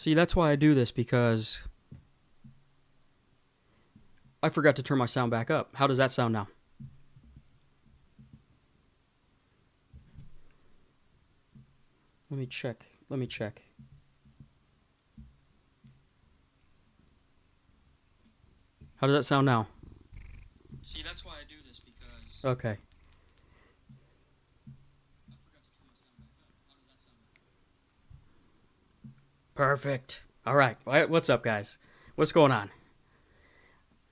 See, that's why I do this, because I forgot to turn my sound back up. How does that sound now? Let me check. How does that sound now? See, that's why I do this because Okay. I forgot to turn my sound back up. How does that sound? Perfect. All right. What's up, guys? What's going on?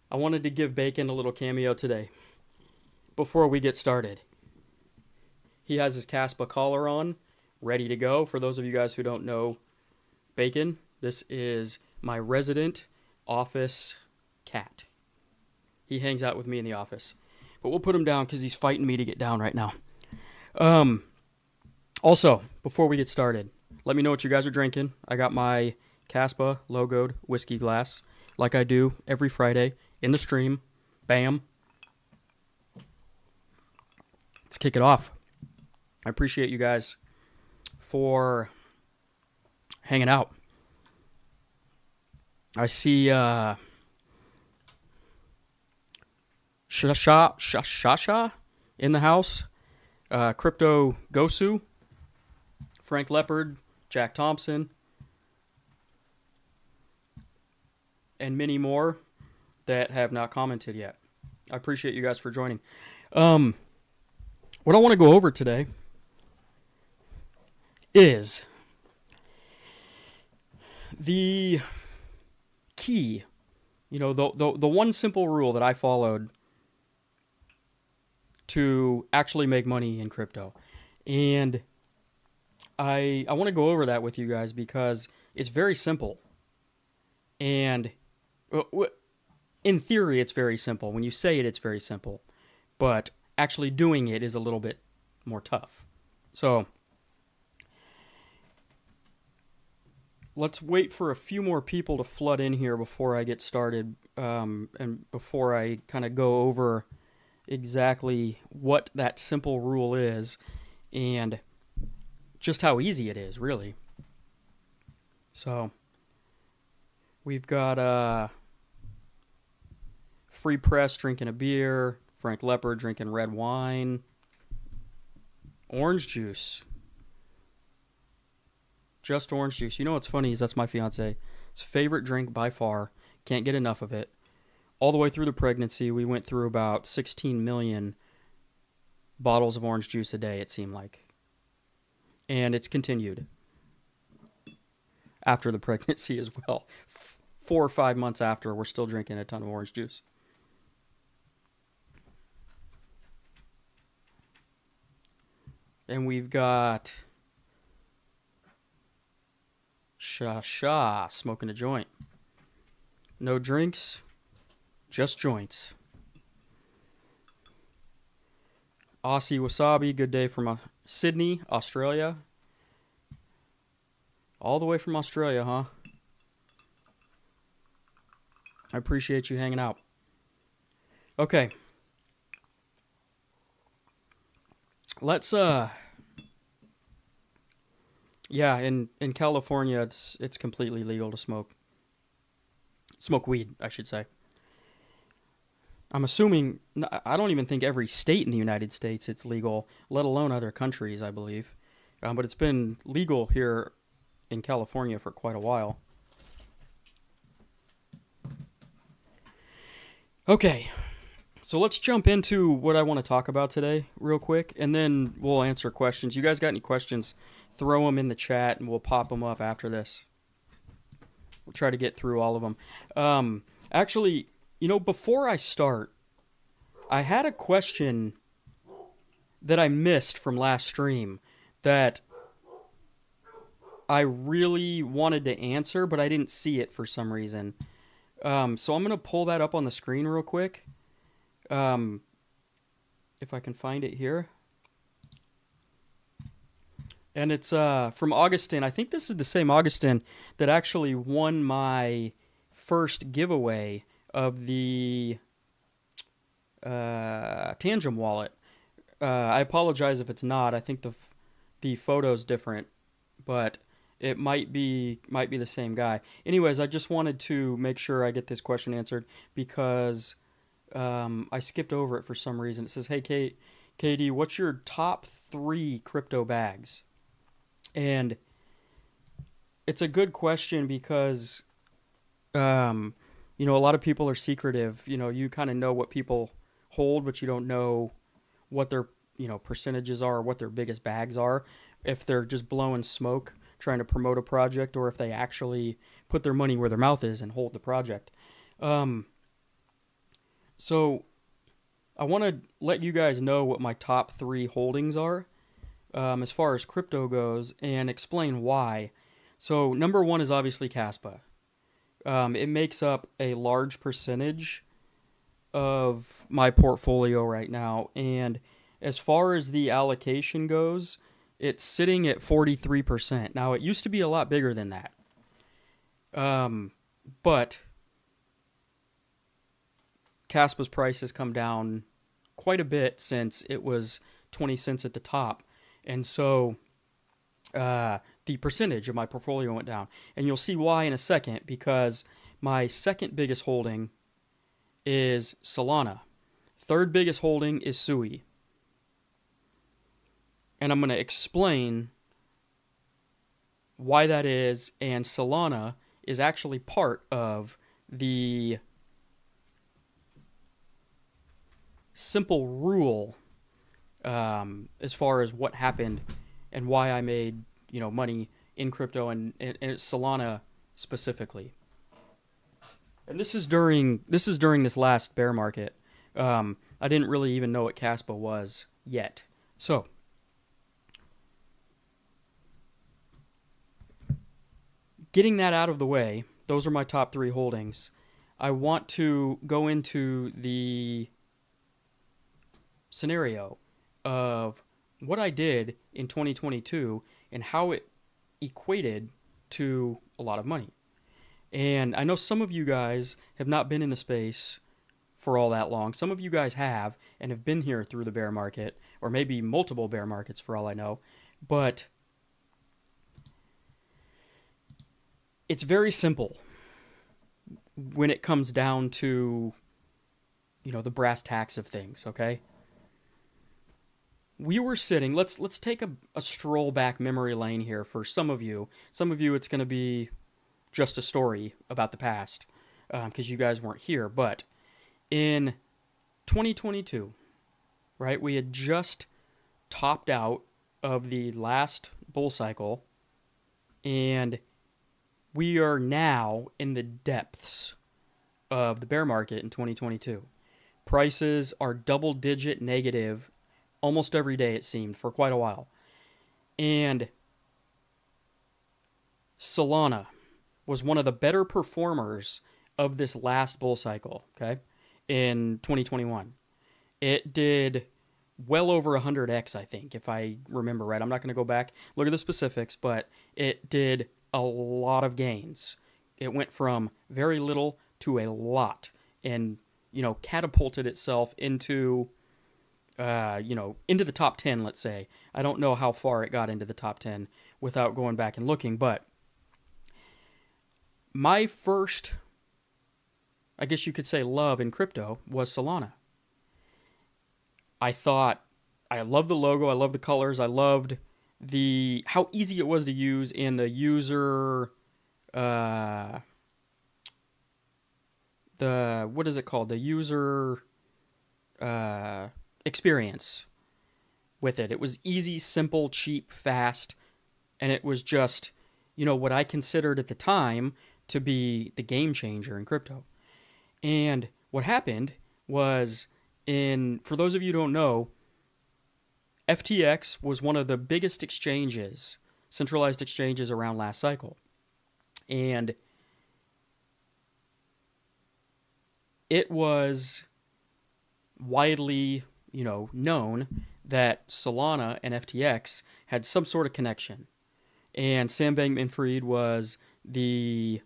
I wanted to give Bacon a little cameo today before we get started. He has his Caspa collar on, ready to go. For those of you guys who don't know Bacon, this is my resident office cat. He hangs out with me in the office. But we'll put him down because he's fighting me to get down right now. Also, before we get started, let me know what you guys are drinking. I got my Caspa logoed whiskey glass, like I do every Friday in the stream. Bam. Let's kick it off. I appreciate you guys for hanging out. I see Shasha in the house. Crypto Gosu, Frank Leopard, Jack Thompson, and many more that have not commented yet. I appreciate you guys for joining. What I want to go over today is the key, the one simple rule that I followed to actually make money in crypto. And I want to go over that with you guys because it's very simple. And in theory, it's very simple. When you say it, it's very simple. But actually doing it is a little bit more tough. So let's wait for a few more people to flood in here before I get started, and before I kind of go over exactly what that simple rule is and just how easy it is, really. So we've got Free Press drinking a beer, Frank Leopard drinking red wine, orange juice. Just orange juice. You know what's funny is that's my fiance's favorite drink by far. Can't get enough of it. All the way through the pregnancy, we went through about 16 million bottles of orange juice a day, it seemed like. And it's continued after the pregnancy as well. 4 or 5 months after, we're still drinking a ton of orange juice. And we've got Shasha smoking a joint. No drinks, just joints. Aussie Wasabi, good day from Sydney, Australia. All the way from Australia, huh? I appreciate you hanging out. Okay. Let's yeah, in California it's completely legal to smoke weed, I should say. I'm assuming, I don't even think every state in the United States it's legal, let alone other countries, I believe. But it's been legal here in California for quite a while. Okay, so let's jump into what I want to talk about today real quick, and then we'll answer questions. You guys got any questions, throw them in the chat, and we'll pop them up after this. We'll try to get through all of them. Actually, before I start, I had a question that I missed from last stream that I really wanted to answer, but I didn't see it for some reason. So I'm going to pull that up on the screen real quick. If I can find it here. And it's from Augustin. I think this is the same Augustin that actually won my first giveaway of the Tangem wallet. I apologize if it's not. I think the photo's different, but it might be the same guy. Anyways, I just wanted to make sure I get this question answered because I skipped over it for some reason. It says, "Hey, KD, what's your top 3 crypto bags?" And it's a good question because a lot of people are secretive. You kind of know what people hold, but you don't know what their percentages are, or what their biggest bags are, if they're just blowing smoke trying to promote a project, or if they actually put their money where their mouth is and hold the project. Um, so I want to let you guys know what my top 3 holdings are as far as crypto goes, and explain why. So number one is obviously Caspa. It makes up a large percentage of my portfolio right now, and as far as the allocation goes, it's sitting at 43%. Now, it used to be a lot bigger than that. But Caspa's price has come down quite a bit since it was 20 cents at the top. And so the percentage of my portfolio went down. And you'll see why in a second, because my second biggest holding is Solana. Third biggest holding is Sui. And I'm going to explain why that is. And Solana is actually part of the simple rule as far as what happened and why I made money in crypto and Solana specifically. And this is during this last bear market. I didn't really even know what Caspa was yet. So getting that out of the way, those are my top 3 holdings. I want to go into the scenario of what I did in 2022 and how it equated to a lot of money. And I know some of you guys have not been in the space for all that long. Some of you guys have and have been here through the bear market, or maybe multiple bear markets for all I know. But it's very simple when it comes down to, the brass tacks of things, okay? We were sitting, let's take a stroll back memory lane here for some of you. Some of you, it's going to be just a story about the past because you guys weren't here. But in 2022, right, we had just topped out of the last bull cycle, and we are now in the depths of the bear market in 2022. Prices are double-digit negative almost every day, it seemed, for quite a while. And Solana was one of the better performers of this last bull cycle, okay, in 2021. It did well over 100x, I think, if I remember right. I'm not going to go back, look at the specifics, but it did a lot of gains. It went from very little to a lot and, catapulted itself into into the top 10, let's say. I don't know how far it got into the top 10 without going back and looking, but my first, I guess you could say, love in crypto was Solana. I thought, I loved the logo, I loved the colors, I loved how easy it was to use in the user, what is it called? The user experience with it. It was easy, simple, cheap, fast, and it was just, what I considered at the time to be the game changer in crypto. And what happened was, for those of you who don't know, FTX was one of the biggest exchanges, centralized exchanges around last cycle. And it was widely, known that Solana and FTX had some sort of connection. And Sam Bankman-Fried was the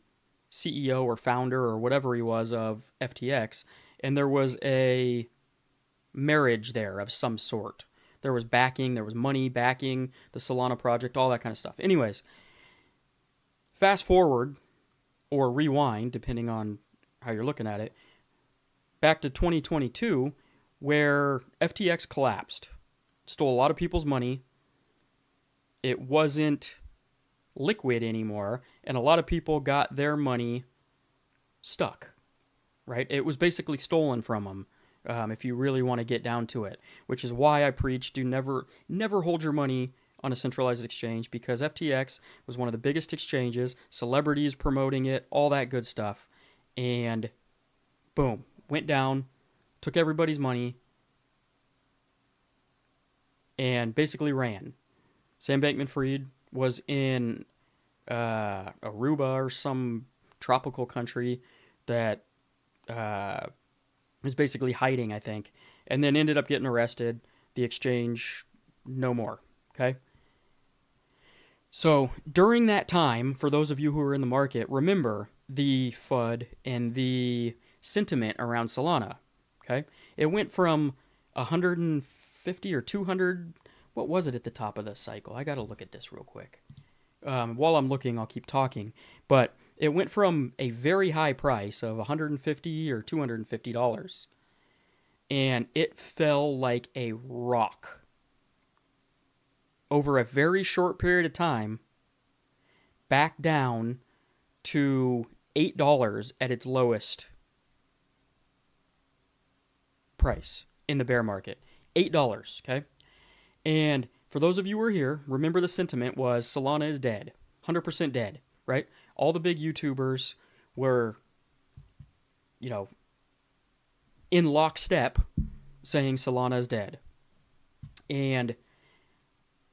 CEO or founder or whatever he was of FTX, and there was a marriage there of some sort. There was backing, there was money backing the Solana project, all that kind of stuff. Anyways, Fast forward or rewind, depending on how you're looking at it, back to 2022, where FTX collapsed, stole a lot of people's money. It wasn't liquid anymore, and a lot of people got their money stuck, right? It was basically stolen from them, if you really want to get down to it, which is why I preach do never hold your money on a centralized exchange, because FTX was one of the biggest exchanges, celebrities promoting it, all that good stuff, and boom, went down, took everybody's money, and basically ran. Sam Bankman-Fried was in Aruba or some tropical country that was basically hiding, I think, and then ended up getting arrested. The exchange, no more. Okay? So during that time, for those of you who are in the market, remember the FUD and the sentiment around Solana. Okay? It went from 150 or 200. What was it at the top of the cycle? I got to look at this real quick. While I'm looking, I'll keep talking. But it went from a very high price of $150 or $250, and it fell like a rock over a very short period of time, back down to $8 at its lowest price in the bear market. $8, okay? And for those of you who are here, remember the sentiment was Solana is dead. 100% dead, right? All the big YouTubers were, in lockstep saying Solana is dead. And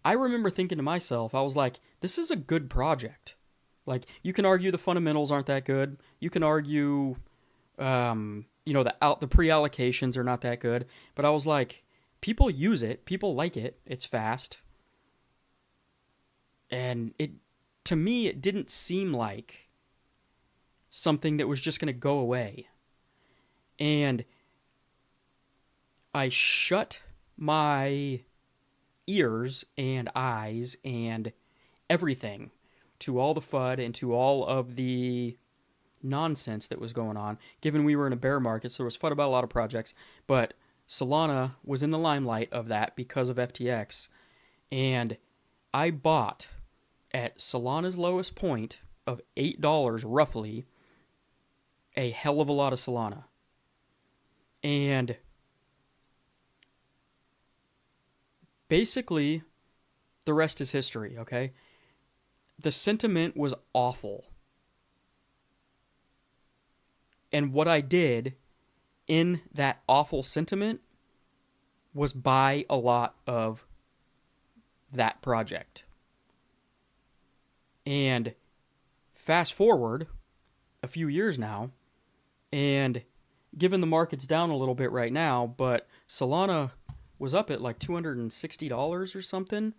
I remember thinking to myself, I was like, this is a good project. Like, you can argue the fundamentals aren't that good. You can argue, the pre-allocations are not that good. But I was like, people use it. People like it. It's fast. And to me, it didn't seem like something that was just going to go away. And I shut my ears and eyes and everything to all the FUD and to all of the nonsense that was going on, given we were in a bear market, so there was FUD about a lot of projects, but Solana was in the limelight of that because of FTX, and I bought at Solana's lowest point of $8 roughly a hell of a lot of Solana. And basically, the rest is history, okay? The sentiment was awful. And what I did in that awful sentiment was buy a lot of that project. And fast forward a few years now, and given the market's down a little bit right now, but Solana was up at like $260 or something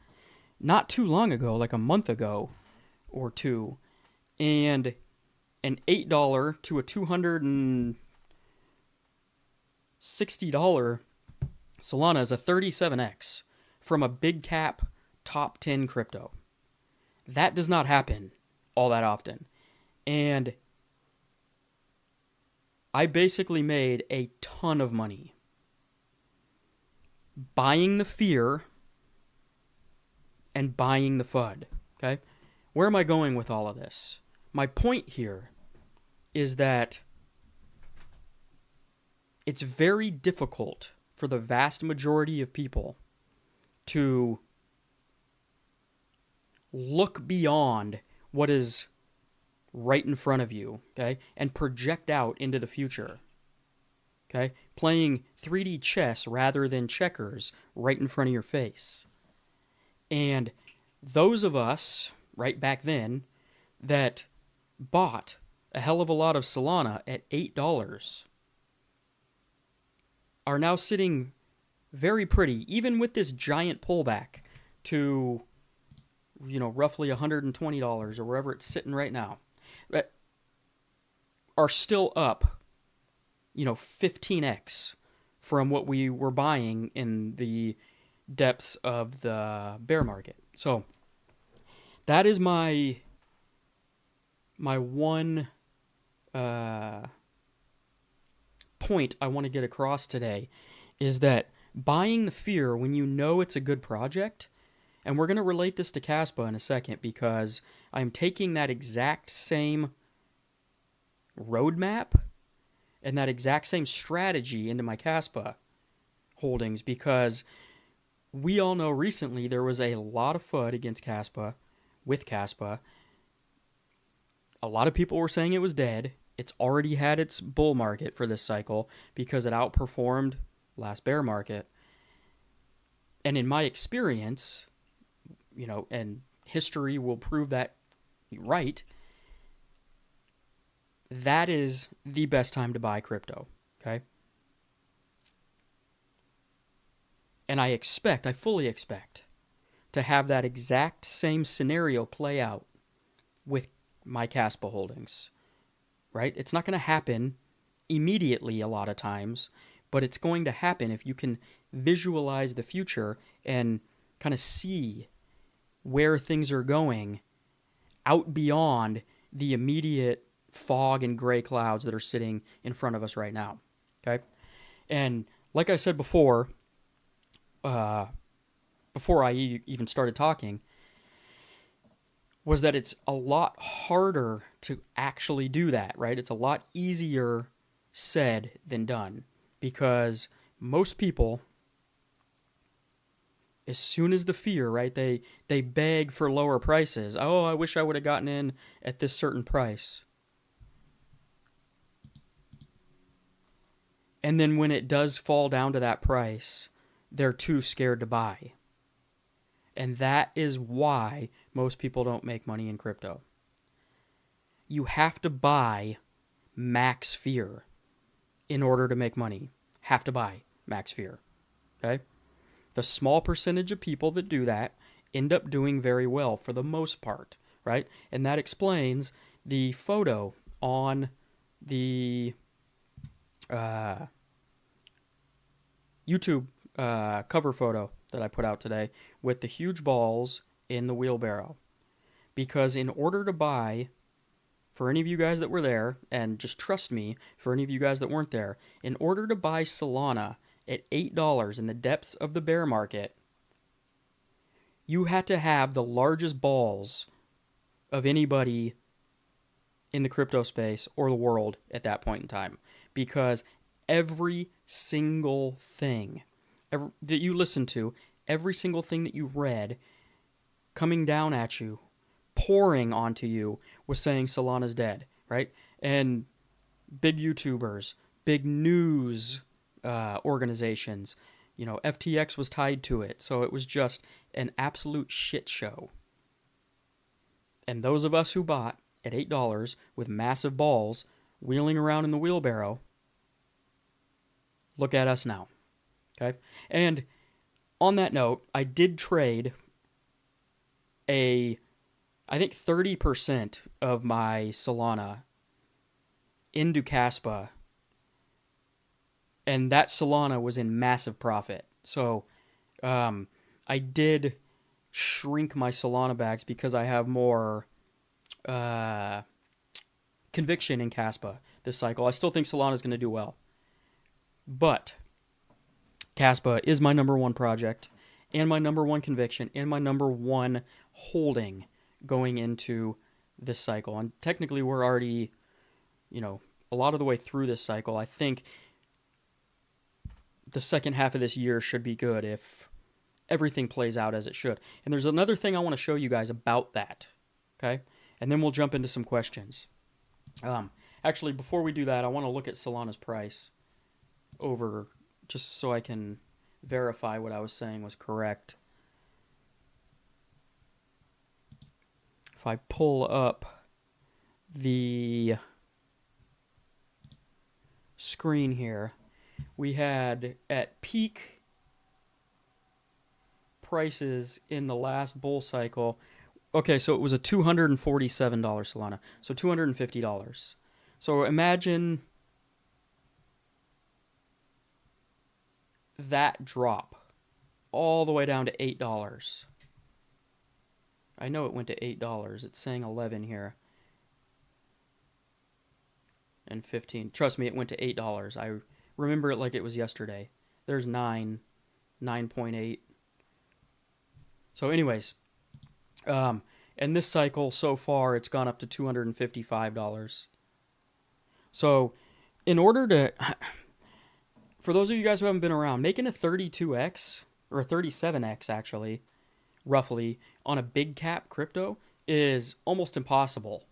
not too long ago, like a month ago or two, and an $8 to a $260 Solana is a 37x from a big cap top 10 crypto. That does not happen all that often. And I basically made a ton of money buying the fear and buying the FUD. Okay? Where am I going with all of this? My point here is that it's very difficult for the vast majority of people to look beyond what is right in front of you, okay, and project out into the future, okay, playing 3D chess rather than checkers right in front of your face. And those of us, right back then, that bought a hell of a lot of Solana at $8 are now sitting very pretty, even with this giant pullback to, roughly $120 or wherever it's sitting right now, that are still up, 15x from what we were buying in the depths of the bear market. So that is my my one uh, point I want to get across today is that buying the fear when you know it's a good project, and we're going to relate this to Caspa in a second because I'm taking that exact same roadmap and that exact same strategy into my Caspa holdings because we all know recently there was a lot of FUD against Caspa, with Caspa. A lot of people were saying it was dead. It's already had its bull market for this cycle because it outperformed last bear market. And in my experience, and history will prove that right, that is the best time to buy crypto, okay? And I fully expect to have that exact same scenario play out with my Caspa holdings, right? It's not going to happen immediately a lot of times, but it's going to happen if you can visualize the future and kind of see where things are going out beyond the immediate fog and gray clouds that are sitting in front of us right now, okay? And like I said before I even started talking, was that it's a lot harder to actually do that, right? It's a lot easier said than done because most people, as soon as the fear, right, they beg for lower prices. Oh, I wish I would have gotten in at this certain price. And then when it does fall down to that price, they're too scared to buy. And that is why most people don't make money in crypto. You have to buy max fear in order to make money. Have to buy max fear. Okay? The small percentage of people that do that end up doing very well for the most part, right? And that explains the photo on the YouTube cover photo that I put out today with the huge balls in the wheelbarrow. Because in order to buy, for any of you guys that were there, and just trust me, for any of you guys that weren't there, in order to buy Solana at $8 in the depths of the bear market, you had to have the largest balls of anybody in the crypto space or the world at that point in time. Because every single thing that you listened to, every single thing that you read coming down at you, pouring onto you, was saying Solana's dead, right? And big YouTubers, big news organizations, FTX was tied to it. So it was just an absolute shit show. And those of us who bought at $8 with massive balls wheeling around in the wheelbarrow, look at us now. Okay? And on that note, I did trade I think 30% of my Solana into Caspa, and that Solana was in massive profit. So I did shrink my Solana bags because I have more conviction in Caspa this cycle. I still think Solana is going to do well. But Caspa is my number one project and my number one conviction and my number one holding going into this cycle. And technically we're already, a lot of the way through this cycle. I think the second half of this year should be good if everything plays out as it should. And there's another thing I want to show you guys about that, okay? And then we'll jump into some questions. Actually, before we do that, I want to look at Solana's price over, just so I can verify what I was saying was correct. If I pull up the screen here, we had at peak prices in the last bull cycle. Okay, so it was a $247 Solana, so $250. So imagine that drop all the way down to $8. I know it went to $8. It's saying 11 here. and 15. Trust me, it went to $8. I remember it like it was yesterday. There's 9, 9.8. So, anyways, and this cycle so far, it's gone up to $255. So, in order to, for those of you guys who haven't been around, making a 32x or a 37x actually, roughly, on a big cap crypto is almost impossible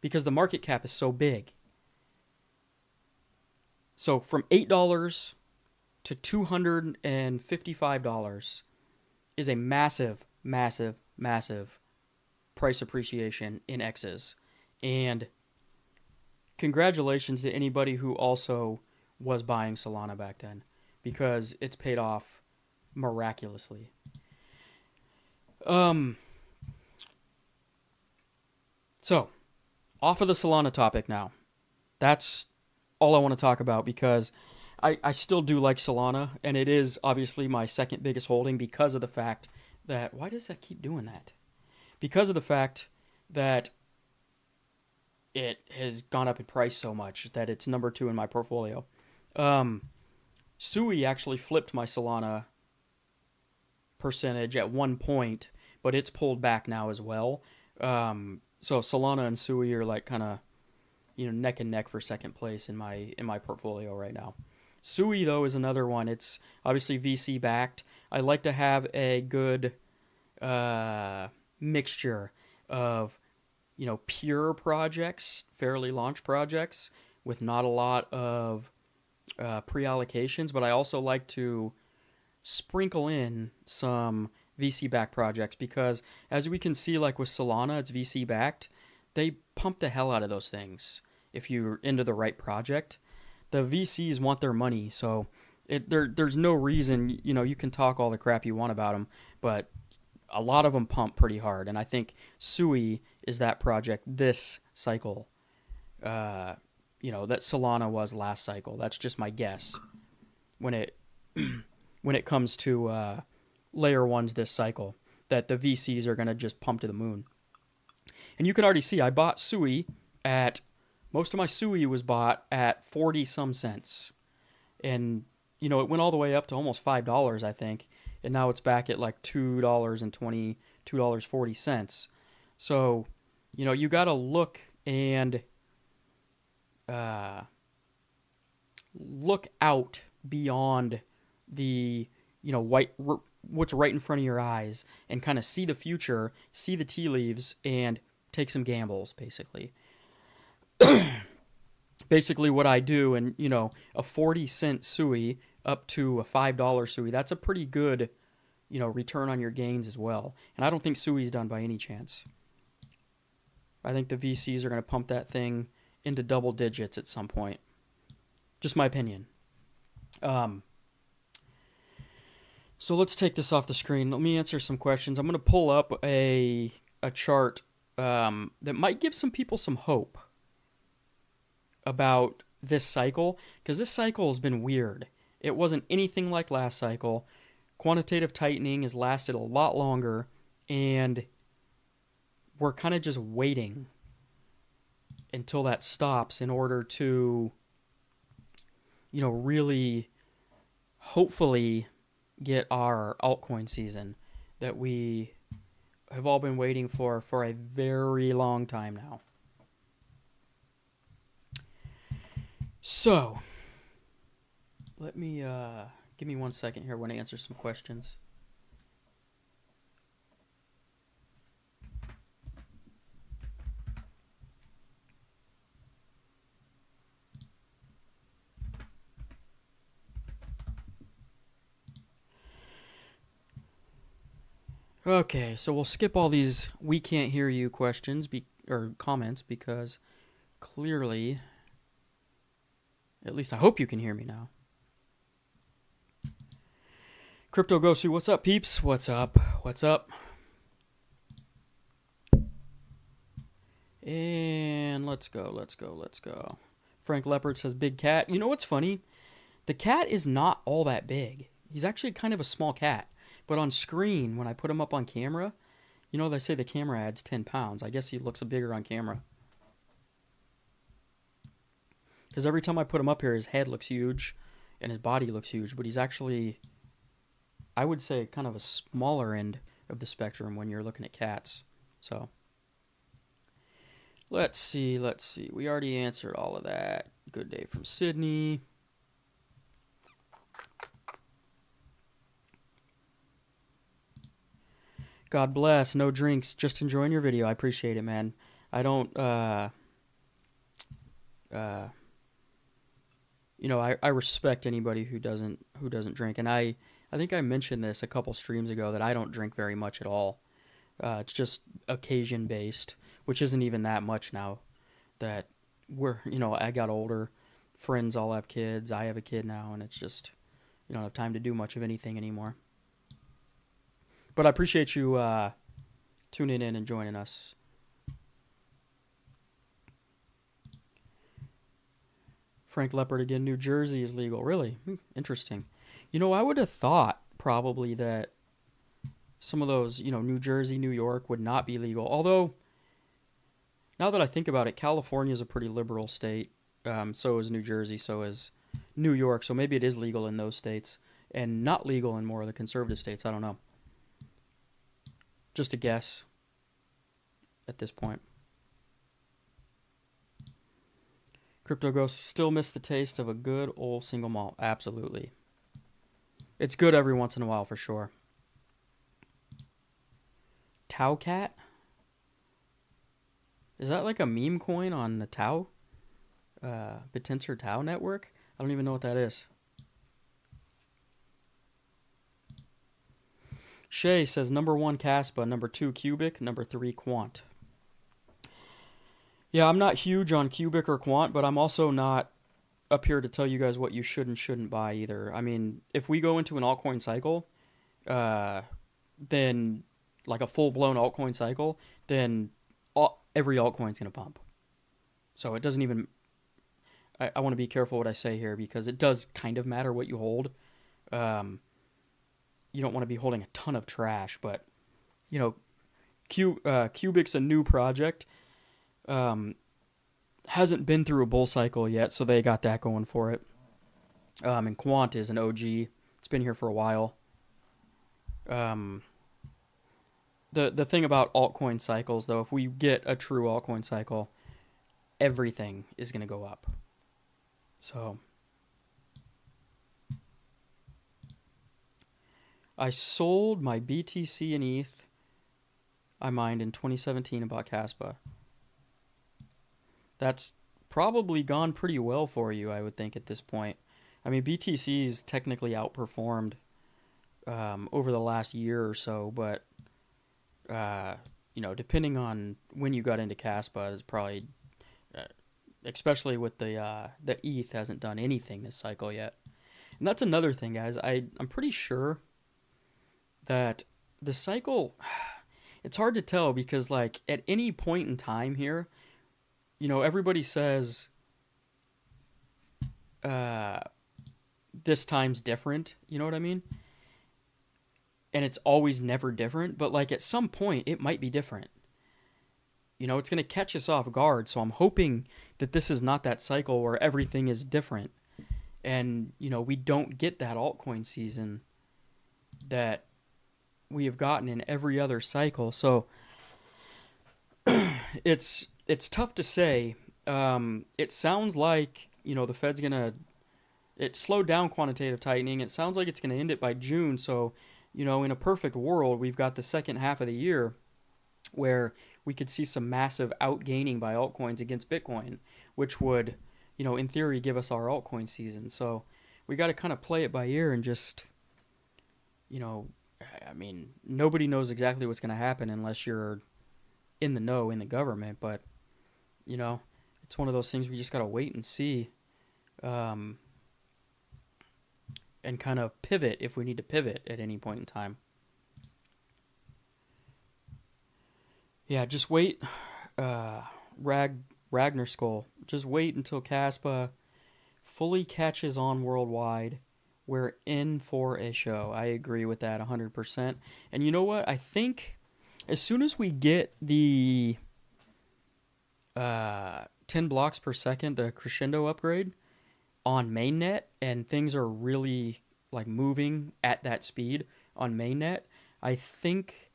because the market cap is so big. So from $8 to $255 is a massive, massive, massive price appreciation in X's. And congratulations to anybody who also was buying Solana back then because it's paid off miraculously. So, off of the Solana topic now. That's all I want to talk about because I still do like Solana, and it is obviously my second biggest holding because of the fact that... Why does that keep doing that? Because of the fact that it has gone up in price so much that it's number 2 in my portfolio. Sui actually flipped my Solana percentage at one point, but it's pulled back now as well. So Solana and Sui are like kind of, neck and neck for second place in my portfolio right now. Sui though is another one. It's obviously VC backed. I like to have a good mixture of pure projects, fairly launched projects with not a lot of pre-allocations, but I also like to sprinkle in some VC-backed projects because as we can see, like with Solana, it's VC-backed. They pump the hell out of those things if you're into the right project. The VCs want their money, so there's no reason, you can talk all the crap you want about them, but a lot of them pump pretty hard, and I think Sui is that project this cycle, that Solana was last cycle. That's just my guess when it comes to layer ones this cycle, that the VCs are going to just pump to the moon. And you can already see I bought Sui most of my Sui was bought at 40 some cents. And, it went all the way up to almost $5, I think. And now it's back at like $2.20, $2.40. So, you got to look and look out beyond the, what's right in front of your eyes and kind of see the future, see the tea leaves, and take some gambles, basically. Basically what I do, and, a 40-cent Sui up to a $5 Sui, that's a pretty good, return on your gains as well. And I don't think Sui's done by any chance. I think the VCs are going to pump that thing into double digits at some point. Just my opinion. So let's take this off the screen. Let me answer some questions. I'm going to pull up a chart that might give some people some hope about this cycle, because this cycle has been weird. It wasn't anything like last cycle. Quantitative tightening has lasted a lot longer, and we're kind of just waiting until that stops in order to, really, hopefully get our altcoin season that we have all been waiting for a very long time now. So, let me, give me 1 second here. I want to answer some questions. Okay, so we'll skip all these "we can't hear you" questions or comments because clearly, at least I hope you can hear me now. Crypto Gosu, what's up, peeps? What's up? What's up? And let's go. Frank Leopard says big cat. You know what's funny? The cat is not all that big. He's actually kind of a small cat. But on screen, when I put him up on camera, they say the camera adds 10 pounds. I guess he looks bigger on camera. Because every time I put him up here, his head looks huge and his body looks huge, but he's actually, I would say, kind of a smaller end of the spectrum when you're looking at cats. So, let's see. We already answered all of that. Good day from Sydney. God bless. No drinks. Just enjoying your video. I appreciate it, man. I don't, you know, I respect anybody who doesn't drink, and I think I mentioned this a couple streams ago that I don't drink very much at all. It's just occasion based, which isn't even that much now. That I got older, friends all have kids. I have a kid now, and it's just you don't have time to do much of anything anymore. But I appreciate you tuning in and joining us. Frank Leopard again, New Jersey is legal. Really? Interesting. You know, I would have thought probably that some of those, New Jersey, New York would not be legal. Although, now that I think about it, California is a pretty liberal state. So is New Jersey, so is New York. So maybe it is legal in those states and not legal in more of the conservative states. I don't know. Just a guess at this point. Crypto Ghost, still miss the taste of a good old single malt. Absolutely. It's good every once in a while for sure. Tau Cat? Is that like a meme coin on the Tau? Bitensor Tau network? I don't even know what that is. Shay says number 1 Caspa, number 2 Cubic, number 3 Quant. Yeah, I'm not huge on Cubic or Quant, but I'm also not up here to tell you guys what you should and shouldn't buy either. I mean, if we go into an altcoin cycle, then like a full-blown altcoin cycle, then every altcoin's going to pump. So it doesn't even... I want to be careful what I say here because it does kind of matter what you hold. You don't want to be holding a ton of trash, but, Cubic's a new project. Hasn't been through a bull cycle yet, so they got that going for it. And Quant is an OG. It's been here for a while. The thing about altcoin cycles, though, if we get a true altcoin cycle, everything is going to go up. So I sold my BTC and ETH I mined in 2017 and bought Caspa. That's probably gone pretty well for you, I would think, at this point. I mean, BTC's technically outperformed over the last year or so, but, depending on when you got into Caspa, it's probably, especially with the ETH hasn't done anything this cycle yet. And that's another thing, guys. I'm pretty sure that the cycle, it's hard to tell because, like, at any point in time here, everybody says this time's different, you know what I mean? And it's always never different, but, like, at some point, it might be different. It's going to catch us off guard, so I'm hoping that this is not that cycle where everything is different. And, we don't get that altcoin season that we have gotten in every other cycle. So it's tough to say. It sounds like, the Fed's going to... It slowed down quantitative tightening. It sounds like it's going to end it by June. So, in a perfect world, we've got the second half of the year where we could see some massive outgaining by altcoins against Bitcoin, which would, in theory, give us our altcoin season. So we got to kind of play it by ear and just, nobody knows exactly what's going to happen unless you're in the know in the government. But, it's one of those things we just got to wait and see. And kind of pivot if we need to pivot at any point in time. Yeah, just wait. Ragnar Skull. Just wait until Caspa fully catches on worldwide. We're in for a show. I agree with that 100%. And you know what? I think as soon as we get the 10 blocks per second, the crescendo upgrade on mainnet, and things are really like moving at that speed on mainnet, I think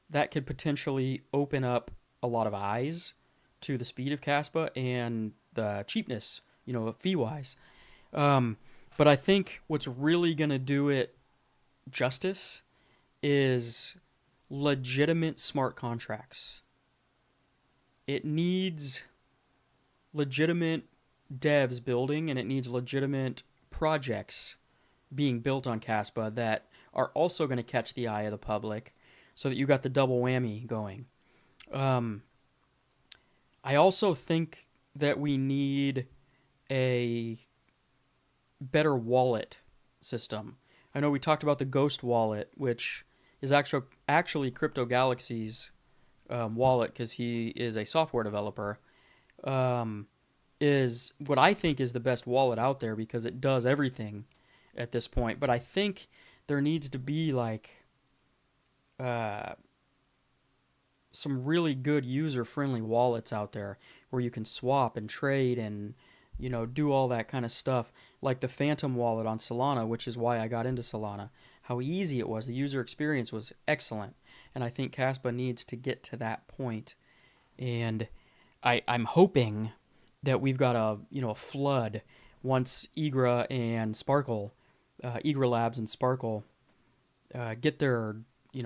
that could potentially open up a lot of eyes to the speed of Caspa and the cheapness, fee wise. Um, but I think what's really going to do it justice is legitimate smart contracts. It needs legitimate devs building, and it needs legitimate projects being built on Caspa that are also going to catch the eye of the public so that you got the double whammy going. Um, I also think that we need a better wallet system. I know we talked about the Ghost wallet, which is actually Crypto Galaxy's wallet because he is a software developer. Um, is what I think is the best wallet out there because it does everything at this point. But I think there needs to be like uh, some really good user-friendly wallets out there where you can swap and trade and do all that kind of stuff, like the Phantom wallet on Solana, which is why I got into Solana. How easy it was. The user experience was excellent, and I think Caspa needs to get to that point. And I'm hoping that we've got a flood once Igra and Sparkle, Igra Labs and Sparkle, get their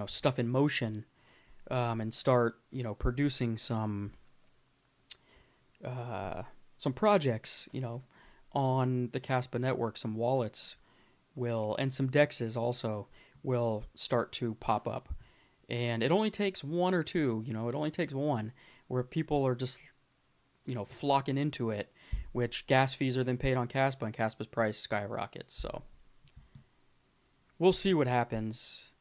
stuff in motion, and start producing some projects on the Caspa network. Some wallets and some dexes also will start to pop up, and it only takes one or two. It only takes one where people are just flocking into it, which gas fees are then paid on Caspa, and Caspa's price skyrockets. So we'll see what happens.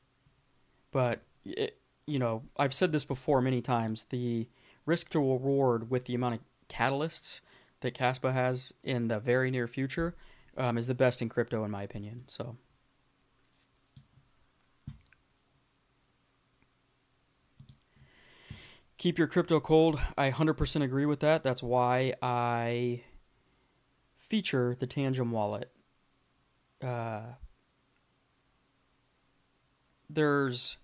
But I've said this before many times, the risk to reward with the amount of catalysts that Caspa has in the very near future is the best in crypto, in my opinion. So keep your crypto cold. I 100% agree with that. That's why I feature the Tangem wallet. There's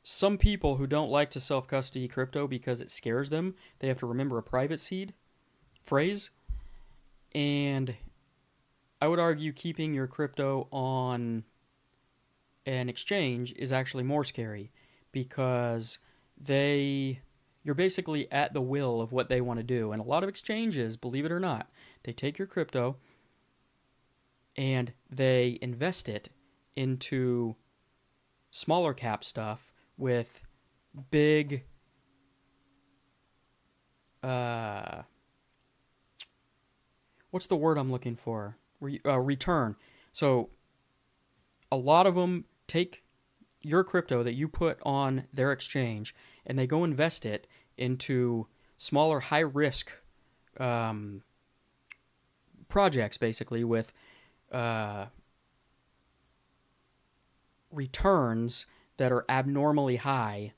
some people who don't like to self-custody crypto because it scares them. They have to remember a private seed phrase. And I would argue keeping your crypto on an exchange is actually more scary because you're basically at the will of what they want to do. And a lot of exchanges, believe it or not, they take your crypto and they invest it into smaller cap stuff with big what's the word I'm looking for? Return. So a lot of them take your crypto that you put on their exchange and they go invest it into smaller high risk projects, basically with returns that are abnormally high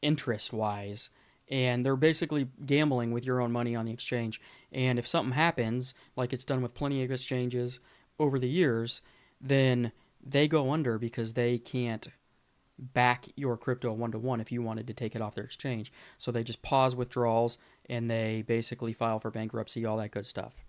interest wise, and they're basically gambling with your own money on the exchange. And if something happens, like it's done with plenty of exchanges over the years, then they go under because they can't back your crypto 1-to-1 if you wanted to take it off their exchange. So they just pause withdrawals and they basically file for bankruptcy, all that good stuff.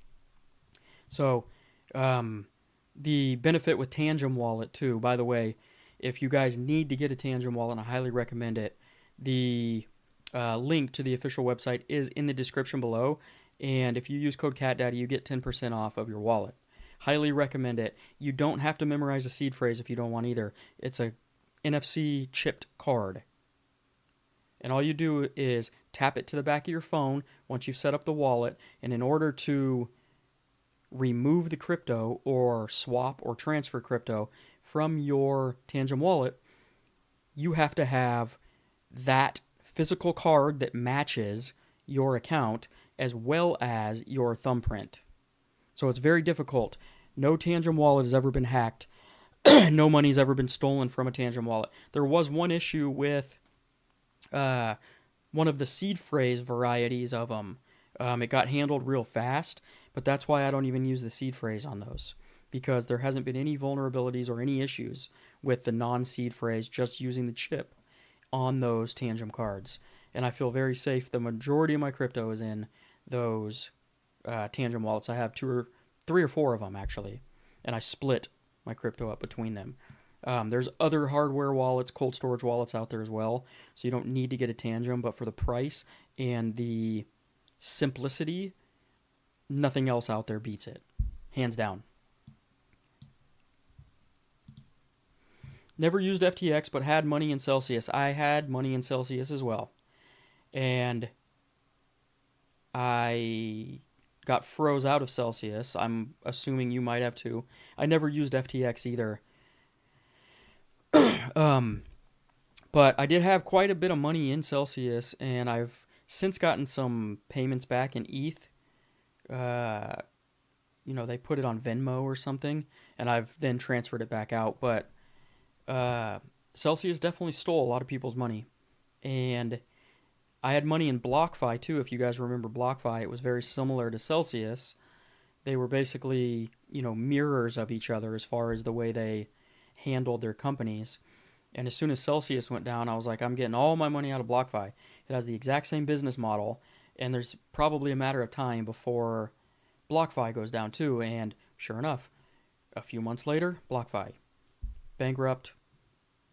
So the benefit with Tangem Wallet too, by the way, if you guys need to get a Tangem Wallet, I highly recommend it. The link to the official website is in the description below, and if you use code CATDaddy, you get 10% off of your wallet. Highly recommend it. You don't have to memorize a seed phrase if you don't want either. It's a NFC chipped card. And all you do is tap it to the back of your phone once you've set up the wallet, and in order to remove the crypto or swap or transfer crypto from your Tangem wallet, you have to have that physical card that matches your account as well as your thumbprint. So it's very difficult. No Tangem wallet has ever been hacked. No money's ever been stolen from a Tangem wallet. There was one issue with one of the seed phrase varieties of them It got handled real fast, but that's why I don't even use the seed phrase on those, because there hasn't been any vulnerabilities or any issues with the non-seed phrase just using the chip on those Tangem cards. And I feel very safe. The majority of my crypto is in those Tangem wallets. I have three or four of them actually, and I split my crypto up between them. There's other hardware wallets, cold storage wallets out there as well, so you don't need to get a Tangem. But for the price and the simplicity, nothing else out there beats it, hands down. Never used FTX, but had money in Celsius. I had money in Celsius as well, and I got froze out of Celsius. I'm assuming you might have too. I never used FTX either. um, but I did have quite a bit of money in Celsius, and I've since gotten some payments back in ETH. Uh, they put it on Venmo or something, and I've then transferred it back out. But Celsius definitely stole a lot of people's money, and I had money in BlockFi too. If you guys remember BlockFi, it was very similar to Celsius. They were basically, mirrors of each other as far as the way they handled their companies. And as soon as Celsius went down, I was like, I'm getting all my money out of BlockFi. It has the exact same business model, and there's probably a matter of time before BlockFi goes down too. And sure enough, a few months later, BlockFi bankrupt.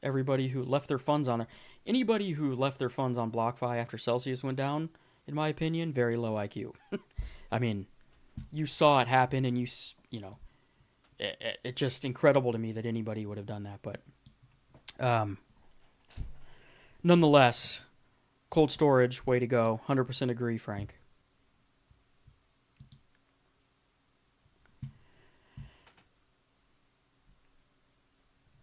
Everybody who left their funds on there, anybody who left their funds on BlockFi after Celsius went down, in my opinion, very low IQ. I mean, you saw it happen, and it's just incredible to me that anybody would have done that. But nonetheless, cold storage, way to go. 100% agree, Frank.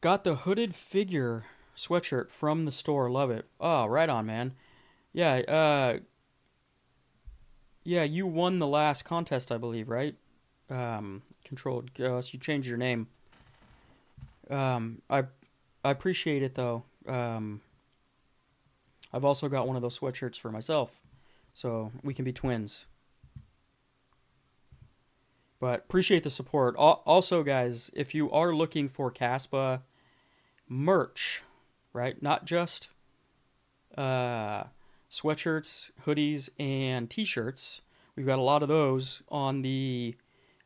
Got the hooded figure sweatshirt from the store. Love it. Oh, right on, man. Yeah, yeah, you won the last contest, I believe, right? Controlled Ghost. You changed your name. I appreciate it though. I've also got one of those sweatshirts for myself, so we can be twins. But appreciate the support. Also, guys, if you are looking for Caspa merch, right? Not just sweatshirts, hoodies, and t-shirts. We've got a lot of those on the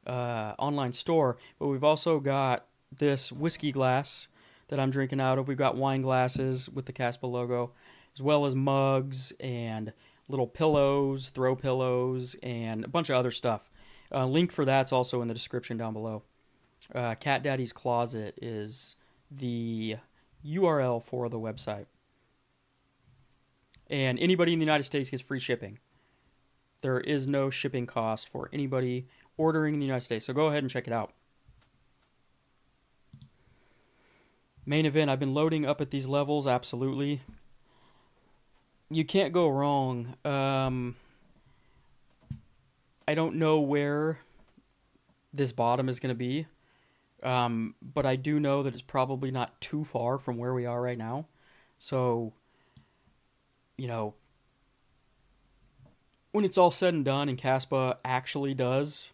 online store, but we've also got this whiskey glass that I'm drinking out of. We've got wine glasses with the Caspa logo, as well as mugs and little pillows, throw pillows, and a bunch of other stuff. Link for that's also in the description down below. Cat Daddy's Closet is the URL for the website. And anybody in the United States gets free shipping. There is no shipping cost for anybody ordering in the United States. So go ahead and check it out. Main event, I've been loading up at these levels, absolutely. You can't go wrong. I don't know where this bottom is going to be, but I do know that it's probably not too far from where we are right now. So, when it's all said and done and Caspa actually does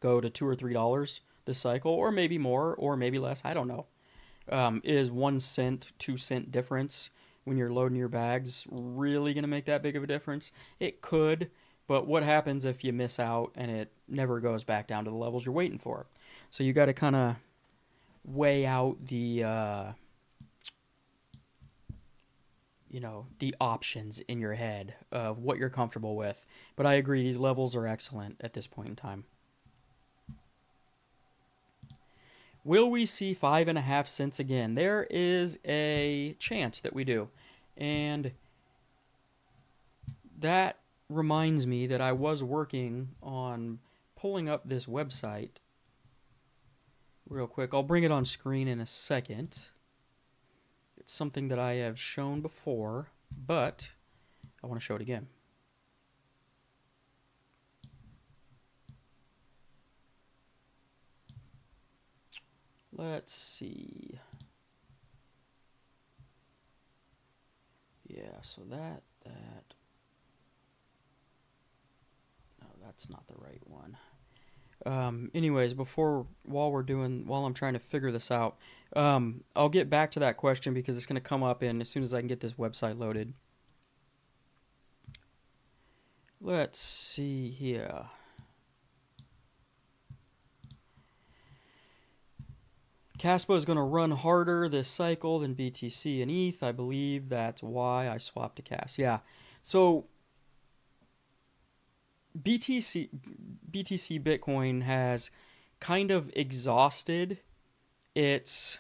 go to $2 or $3 this cycle, or maybe more, or maybe less, I don't know. Is 1 cent, 2 cent difference when you're loading your bags really going to make that big of a difference? It could, but what happens if you miss out and it never goes back down to the levels you're waiting for? So you got to kind of weigh out the the options in your head of what you're comfortable with. But I agree, these levels are excellent at this point in time. Will we see 5.5 cents again? There is a chance that we do. And that reminds me that I was working on pulling up this website real quick. I'll bring it on screen in a second. It's something that I have shown before, but I want to show it again. Let's see. Yeah, so that. that's not the right one. Anyways, while I'm trying to figure this out, I'll get back to that question because it's going to come up in as soon as I can get this website loaded. Let's see here. Caspa is going to run harder this cycle than BTC and ETH. I believe that's why I swapped to CAS. Yeah. So BTC Bitcoin has kind of exhausted its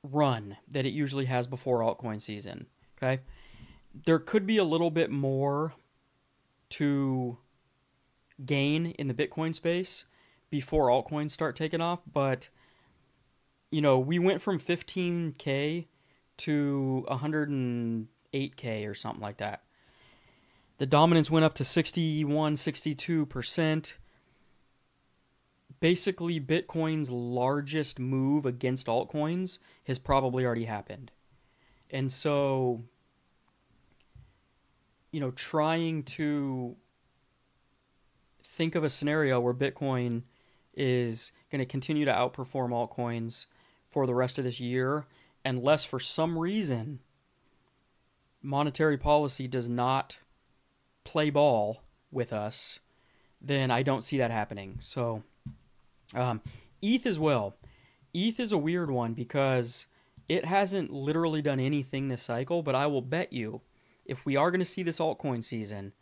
run that it usually has before altcoin season. Okay? There could be a little bit more to gain in the Bitcoin space before altcoins start taking off, but we went from 15K to 108K or something like that. The dominance went up to 61, 62%. Basically, Bitcoin's largest move against altcoins has probably already happened. And so, trying to think of a scenario where Bitcoin is going to continue to outperform altcoins for the rest of this year, unless for some reason monetary policy does not play ball with us, then I don't see that happening. So, ETH as well. ETH is a weird one because it hasn't literally done anything this cycle, but I will bet you if we are going to see this altcoin season,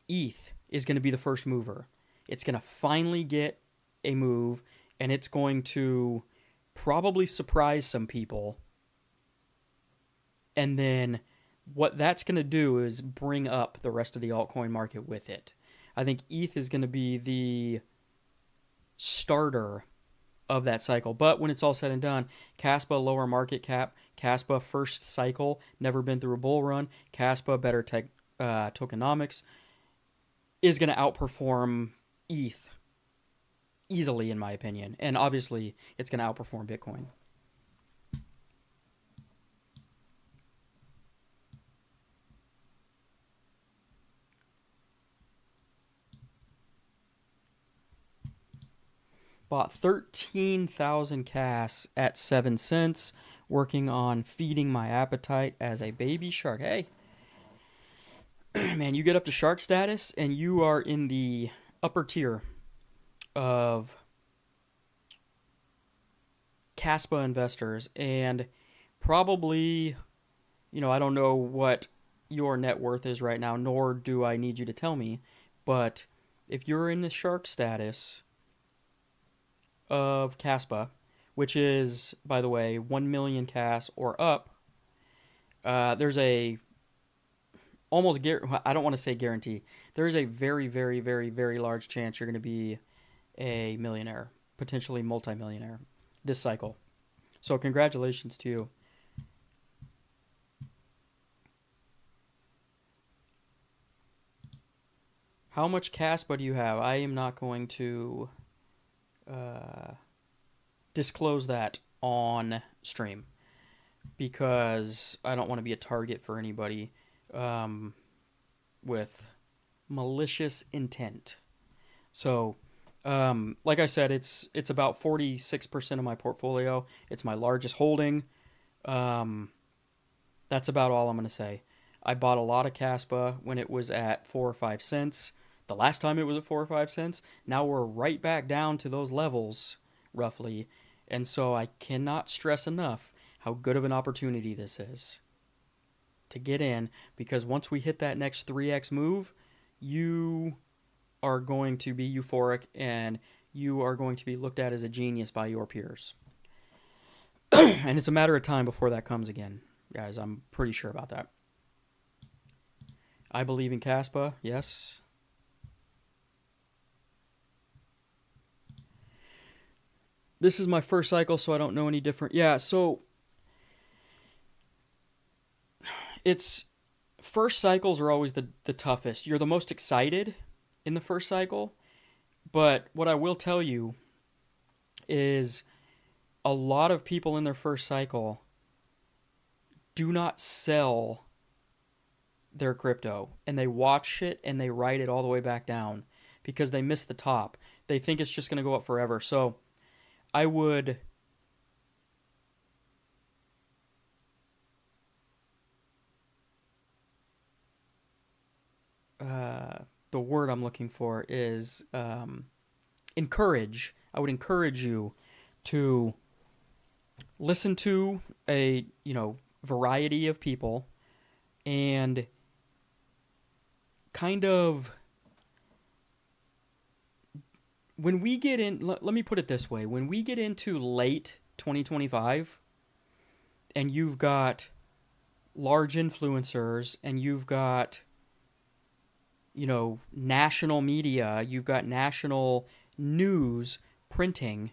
ETH is going to be the first mover. It's going to finally get a move, and it's going to probably surprise some people. And then what that's going to do is bring up the rest of the altcoin market with it. I think ETH is going to be the starter of that cycle. But when it's all said and done, Caspa lower market cap, Caspa first cycle, never been through a bull run, Caspa better tokenomics, is going to outperform ETH easily, in my opinion. And obviously, it's going to outperform Bitcoin. Bought 13,000 CAS at 7 cents, working on feeding my appetite as a baby shark. Hey, man, you get up to shark status and you are in the upper tier of Caspa investors, and probably, I don't know what your net worth is right now, nor do I need you to tell me, but if you're in the shark status of Caspa, which is, by the way, 1 million CAS or up, there's a I don't want to say guarantee. There is a very, very, very, very large chance you're going to be a millionaire, potentially multimillionaire this cycle. So congratulations to you. How much Caspa do you have? I am not going to disclose that on stream because I don't want to be a target for anybody with malicious intent. So, like I said, it's about 46% of my portfolio. It's my largest holding. That's about all I'm going to say. I bought a lot of Caspa when it was at 4 or 5 cents. The last time it was at 4 or 5 cents. Now we're right back down to those levels, roughly. And so I cannot stress enough how good of an opportunity this is to get in, because once we hit that next 3x move, you are going to be euphoric and you are going to be looked at as a genius by your peers. And it's a matter of time before that comes again, guys. I'm pretty sure about that. I believe in Caspa, yes. This is my first cycle, so I don't know any different. Yeah, so it's first cycles are always the toughest. You're the most excited in the first cycle, but what I will tell you is a lot of people in their first cycle do not sell their crypto and they watch it and they write it all the way back down because they missed the top. They think it's just going to go up forever. So I would the word I'm looking for is encourage. I would encourage you to listen to a variety of people and kind of when we get in let me put it this way, when we get into late 2025 and you've got large influencers and you've got national media, you've got national news printing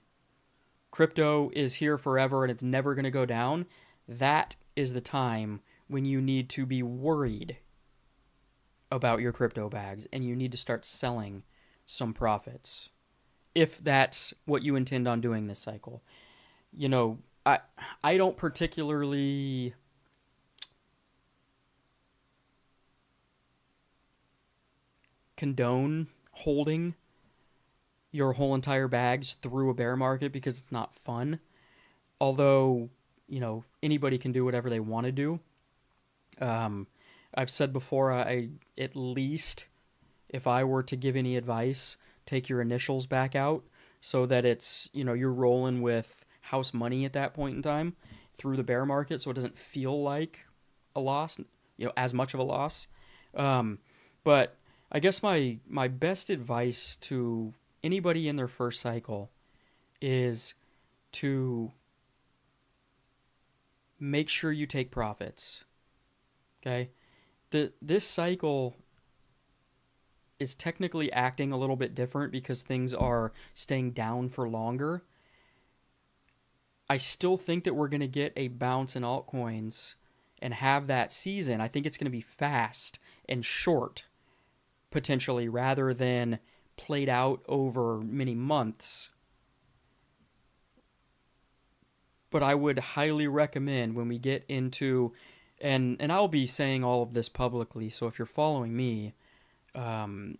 crypto is here forever and it's never going to go down, that is the time when you need to be worried about your crypto bags and you need to start selling some profits if that's what you intend on doing this cycle. I don't particularly condone holding your whole entire bags through a bear market because it's not fun. Although, anybody can do whatever they want to do. I've said before, I at least, if I were to give any advice, take your initials back out so that it's, you're rolling with house money at that point in time through the bear market so it doesn't feel like a loss, as much of a loss. But I guess my best advice to anybody in their first cycle is to make sure you take profits. Okay? This cycle is technically acting a little bit different because things are staying down for longer. I still think that we're going to get a bounce in altcoins and have that season. I think it's going to be fast and short, potentially, rather than played out over many months. But I would highly recommend when we get into, and I'll be saying all of this publicly, so if you're following me,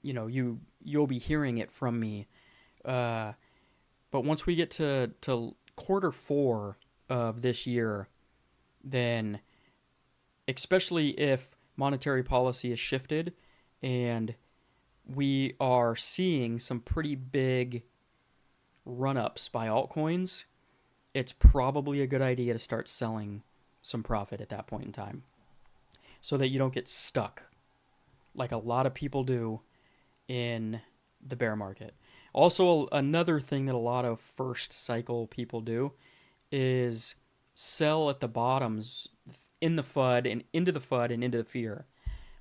you'll be hearing it from me. But once we get to quarter 4 of this year, then especially if monetary policy is shifted and we are seeing some pretty big run-ups by altcoins, it's probably a good idea to start selling some profit at that point in time so that you don't get stuck like a lot of people do in the bear market. Also, another thing that a lot of first cycle people do is sell at the bottoms in the FUD and into the FUD and into the fear.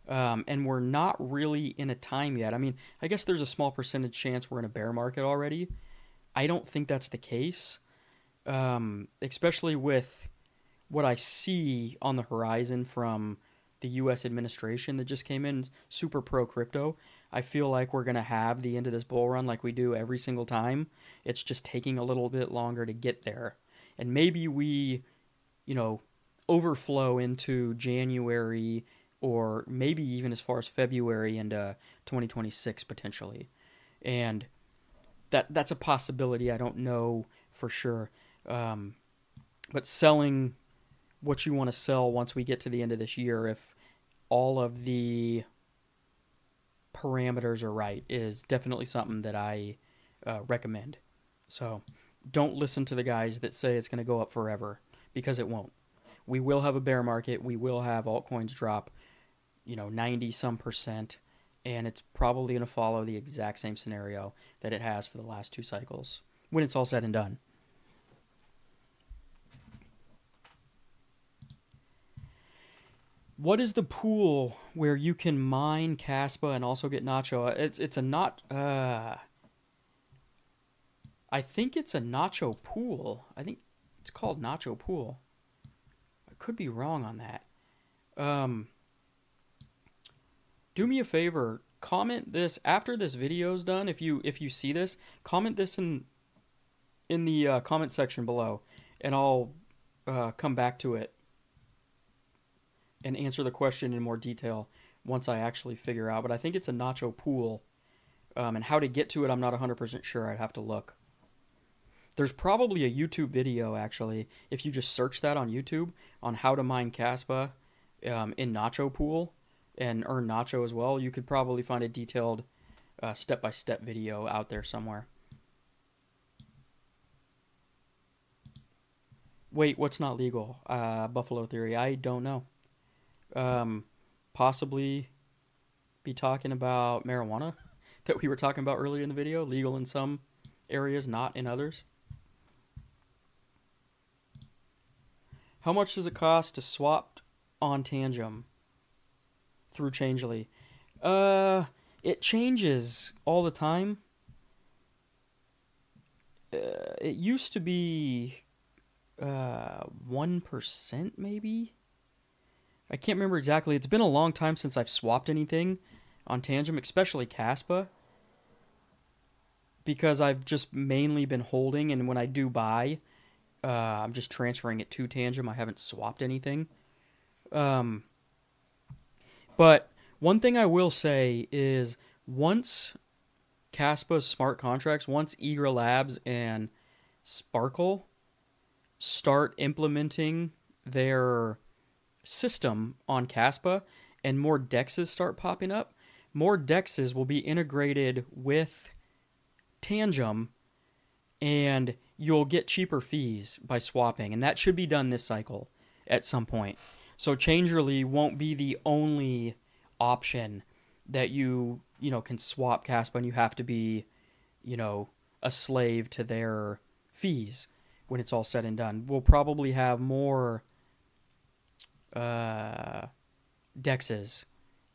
And we're not really in a time yet. I mean, I guess there's a small percentage chance we're in a bear market already. I don't think that's the case, especially with what I see on the horizon from the U.S. administration that just came in super pro-crypto. I feel like we're going to have the end of this bull run like we do every single time. It's just taking a little bit longer to get there. And maybe we, overflow into January or maybe even as far as February into 2026 potentially. And that's a possibility. I don't know for sure. But selling what you want to sell once we get to the end of this year, if all of the parameters are right, is definitely something that I recommend. So don't listen to the guys that say it's going to go up forever, because it won't. We will have a bear market. We will have altcoins drop, 90 some percent, and it's probably going to follow the exact same scenario that it has for the last 2 cycles when it's all said and done. What is the pool where you can mine Caspa and also get Nacho? It's a not. I think it's a Nacho pool. I think it's called Nacho Pool. I could be wrong on that. Do me a favor. Comment this after this video's done. If you see this, comment this in the comment section below, and I'll come back to it and answer the question in more detail. once I actually figure out. But I think it's a Nacho pool. And how to get to it, I'm not 100% sure. I'd have to look. There's probably a YouTube video, actually, if you just search that on YouTube, on how to mine Caspa in Nacho pool and earn Nacho as well. You could probably find a detailed step-by-step video out there somewhere. Wait, what's not legal? Buffalo Theory. I don't know. Possibly be talking about marijuana that we were talking about earlier in the video. Legal in some areas, not in others. How much does it cost to swap on Tangem through Changely? It changes all the time. It used to be 1% maybe. I can't remember exactly. It's been a long time since I've swapped anything on Tangem, especially Caspa, because I've just mainly been holding, and when I do buy, I'm just transferring it to Tangem. I haven't swapped anything. But one thing I will say is once Caspa's smart contracts, once Eager Labs and Sparkle start implementing their system on Caspa and more dexes start popping up, more dexes will be integrated with Tangem and you'll get cheaper fees by swapping, and that should be done this cycle at some point. So Changerly won't be the only option that you can swap Caspa, and you have to be, a slave to their fees when it's all said and done. We'll probably have more dexes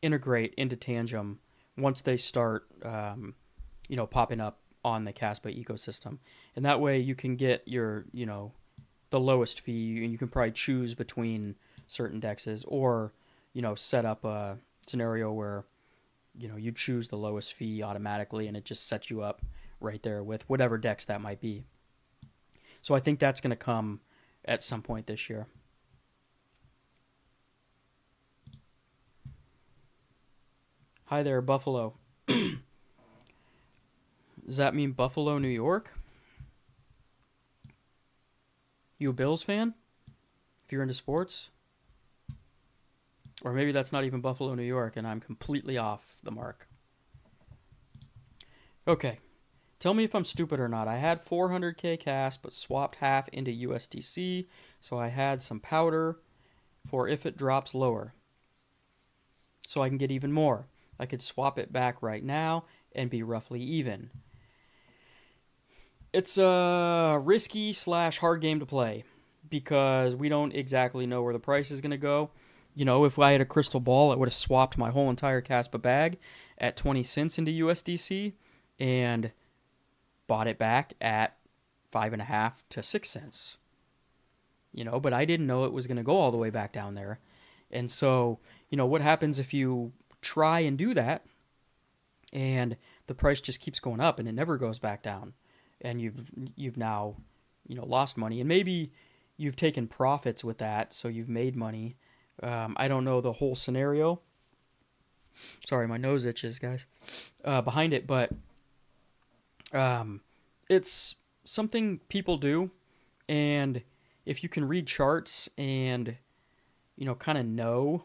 integrate into Tangem once they start, popping up on the Caspa ecosystem. And that way you can get your, the lowest fee, and you can probably choose between certain dexes or, set up a scenario where, you choose the lowest fee automatically and it just sets you up right there with whatever dex that might be. So I think that's going to come at some point this year. Hi there, Buffalo. Does that mean Buffalo, New York? You a Bills fan? If you're into sports? Or maybe that's not even Buffalo, New York, and I'm completely off the mark. Okay. Tell me if I'm stupid or not. I had 400k cash, but swapped half into USDC, so I had some powder for if it drops lower. So I can get even more. I could swap it back right now and be roughly even. It's a risky / hard game to play because we don't exactly know where the price is going to go. If I had a crystal ball, I would have swapped my whole entire Caspa bag at 20 cents into USDC and bought it back at 5.5 to 6 cents. But I didn't know it was going to go all the way back down there. And so, what happens if you try and do that and the price just keeps going up and it never goes back down? And you've now, lost money. And maybe you've taken profits with that, so you've made money. I don't know the whole scenario. Sorry, my nose itches, guys. Behind it, but it's something people do. And if you can read charts and, kind of know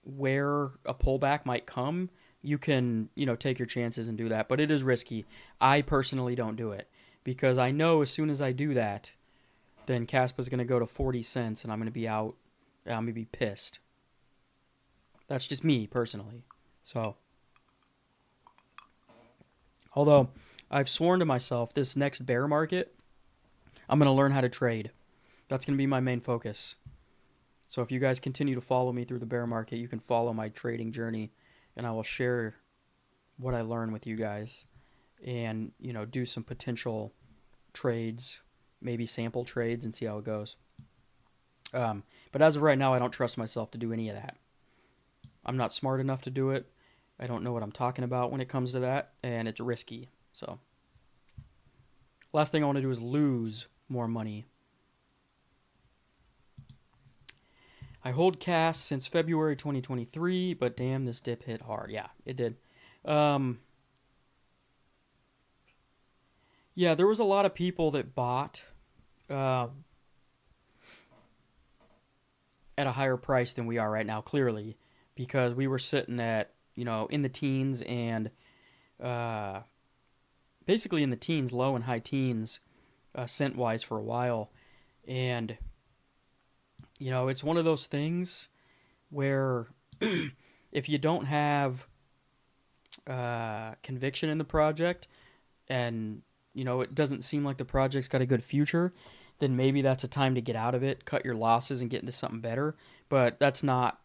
where a pullback might come, you can, take your chances and do that. But it is risky. I personally don't do it because I know as soon as I do that, then Caspa's going to go to 40 cents and I'm going to be out. I'm going to be pissed. That's just me personally. So, although I've sworn to myself this next bear market, I'm going to learn how to trade. That's going to be my main focus. So if you guys continue to follow me through the bear market, you can follow my trading journey, and I will share what I learn with you guys and, do some potential trades, maybe sample trades and see how it goes. But as of right now, I don't trust myself to do any of that. I'm not smart enough to do it. I don't know what I'm talking about when it comes to that, and it's risky. So last thing I want to do is lose more money. I hold CAS since February 2023, but damn, this dip hit hard. Yeah, it did. Um, yeah, there was a lot of people that bought uh, at a higher price than we are right now, clearly, because we were sitting at, in the teens and uh, basically in the teens, low and high teens, cent wise for a while. And, it's one of those things where if you don't have conviction in the project and, it doesn't seem like the project's got a good future, then maybe that's a time to get out of it, cut your losses, and get into something better. But that's not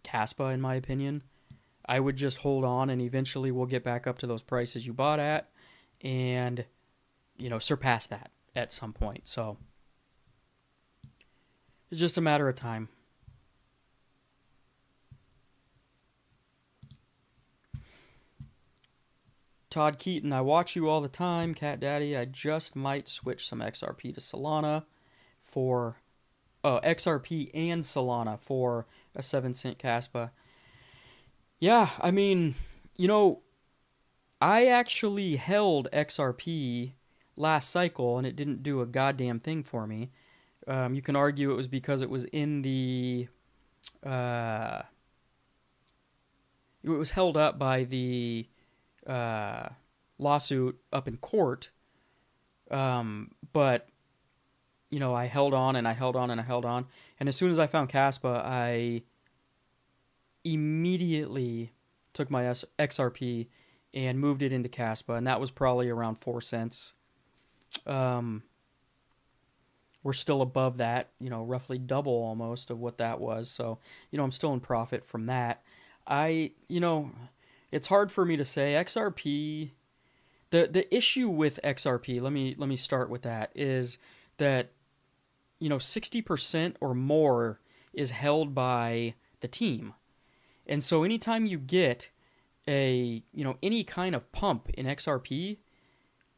Caspa, in my opinion. I would just hold on, and eventually we'll get back up to those prices you bought at and, surpass that at some point. So it's just a matter of time. Todd Keaton, I watch you all the time. Cat Daddy, I just might switch some XRP to Solana for XRP and Solana for a 7 cent Caspa. Yeah, I mean, I actually held XRP last cycle and it didn't do a goddamn thing for me. You can argue it was because it was in the it was held up by the lawsuit up in court. But I held on and I held on and I held on, and as soon as I found Caspa, I immediately took my XRP and moved it into Caspa, and that was probably around 4 cents. We're still above that, roughly double almost of what that was. So, I'm still in profit from that. It's hard for me to say XRP. The issue with XRP, let me start with that, is that 60% or more is held by the team. And so anytime you get any kind of pump in XRP,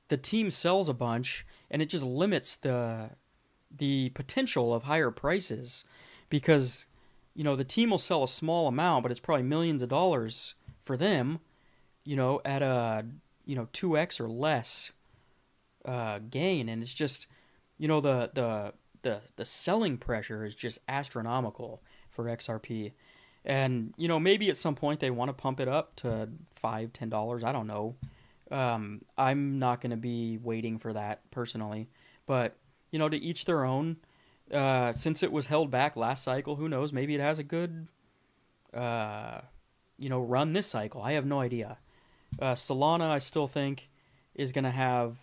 the team sells a bunch and it just limits the potential of higher prices, because the team will sell a small amount, but it's probably millions of dollars for them, at a 2x or less gain, and it's just the selling pressure is just astronomical for XRP. And maybe at some point they want to pump it up to $5-10. I don't know. I'm not going to be waiting for that personally, but to each their own. Since it was held back last cycle, who knows? Maybe it has a good run this cycle. I have no idea. Solana, I still think, is going to have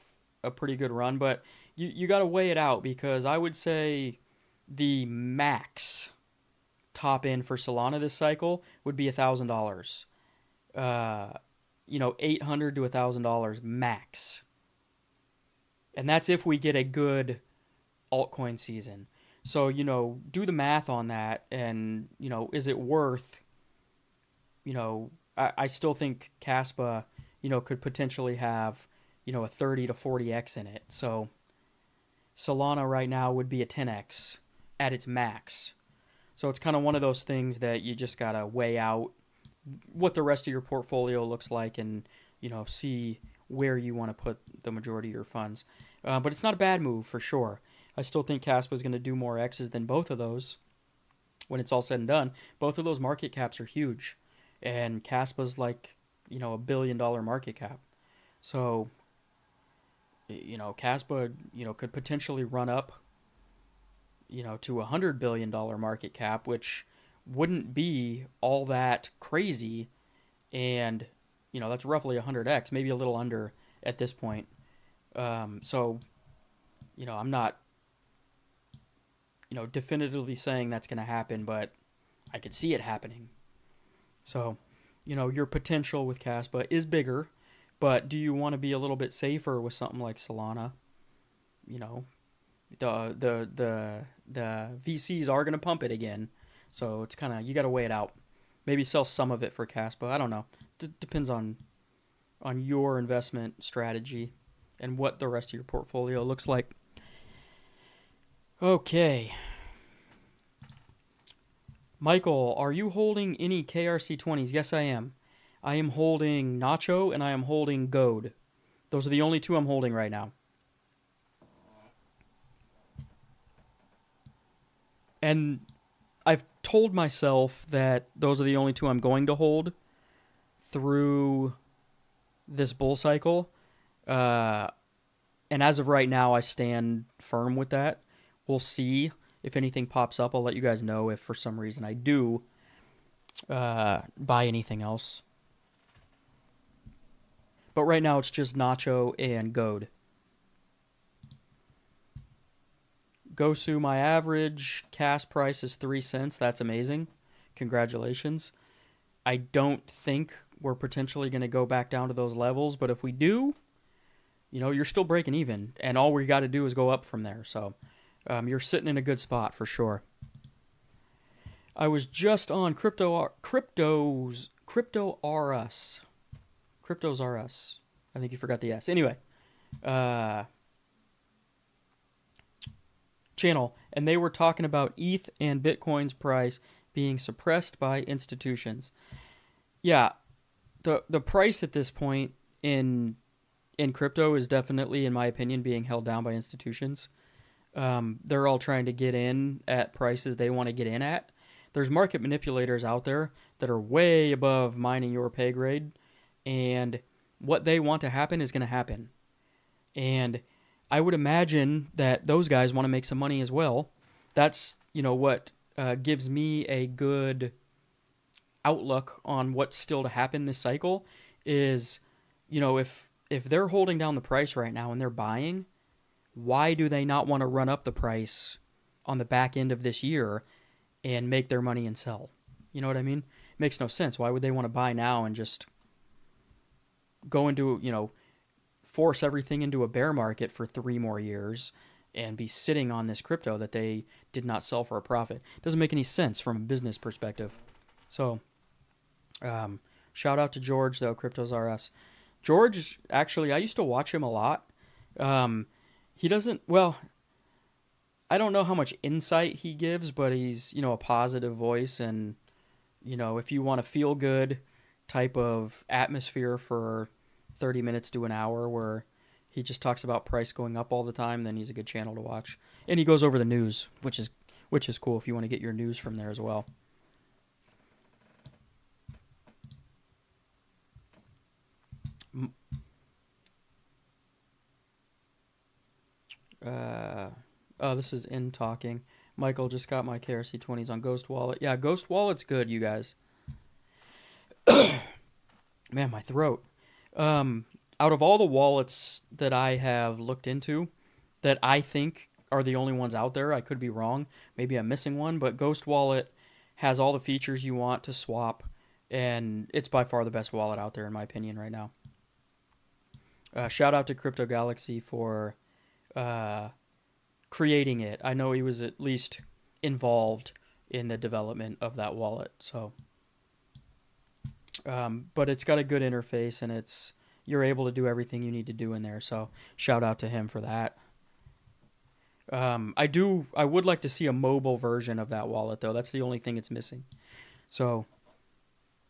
a pretty good run, but you got to weigh it out, because I would say the max top end for Solana this cycle would be $1,000. $800 to $1,000 max, and that's if we get a good altcoin season. So do the math on that, and is it worth? I still think Caspa, could potentially have, a 30 to 40x in it. So Solana right now would be a 10x at its max. So it's kind of one of those things that you just got to weigh out what the rest of your portfolio looks like, and, see where you want to put the majority of your funds. But it's not a bad move for sure. I still think Caspa is going to do more X's than both of those when it's all said and done. Both of those market caps are huge, and Caspa's like, $1 billion market cap. So, Caspa, could potentially run up, to $100 billion market cap, which wouldn't be all that crazy. And, that's roughly 100x, maybe a little under at this point. So, I'm not, definitively saying that's going to happen, but I could see it happening. So, your potential with Caspa is bigger, but do you want to be a little bit safer with something like Solana? The VCs are going to pump it again, so it's kind of, you got to weigh it out. Maybe sell some of it for Caspa. I don't know. Depends on your investment strategy and what the rest of your portfolio looks like. Okay. Michael, are you holding any KRC20s? Yes, I am. I am holding Nacho and I am holding Goad. Those are the only two I'm holding right now. And I've told myself that those are the only two I'm going to hold through this bull cycle. Uh, and as of right now, I stand firm with that. We'll see if anything pops up. I'll let you guys know if for some reason I do buy anything else. But right now, it's just Nacho and Goad. Gosu, my average cast price is 3 cents. That's amazing. Congratulations. I don't think we're potentially going to go back down to those levels, but if we do, you're still breaking even, and all we got to do is go up from there. So you're sitting in a good spot for sure. I was just on Cryptos R Us. Cryptos R Us. I think you forgot the S. Anyway, channel, and they were talking about ETH and Bitcoin's price being suppressed by institutions. Yeah, the price at this point in crypto is definitely, in my opinion, being held down by institutions. They're all trying to get in at prices they want to get in at. There's market manipulators out there that are way above mining your pay grade, and what they want to happen is going to happen. And I would imagine that those guys want to make some money as well. That's, what gives me a good outlook on what's still to happen this cycle is, if they're holding down the price right now and they're buying, why do they not want to run up the price on the back end of this year and make their money and sell? You know what I mean? It makes no sense. Why would they want to buy now and just go into, force everything into a bear market for 3 more years and be sitting on this crypto that they did not sell for a profit? It doesn't make any sense from a business perspective. So, shout out to George, though, Cryptos RS. George, actually, I used to watch him a lot. He doesn't, well, I don't know how much insight he gives, but he's, a positive voice. And, if you want a feel good type of atmosphere for 30 minutes to an hour where he just talks about price going up all the time, then he's a good channel to watch. And he goes over the news, which is cool if you want to get your news from there as well. This is in talking. Michael just got my KRC20s on Ghost Wallet. Yeah, Ghost Wallet's good, you guys. Man, my throat. Out of all the wallets that I have looked into that I think are the only ones out there, I could be wrong. Maybe I'm missing one, but Ghost Wallet has all the features you want to swap, and it's by far the best wallet out there in my opinion right now. Shout out to Crypto Galaxy for creating it. I know he was at least involved in the development of that wallet. So, but it's got a good interface, and you're able to do everything you need to do in there. So shout out to him for that. I would like to see a mobile version of that wallet though. That's the only thing it's missing. So,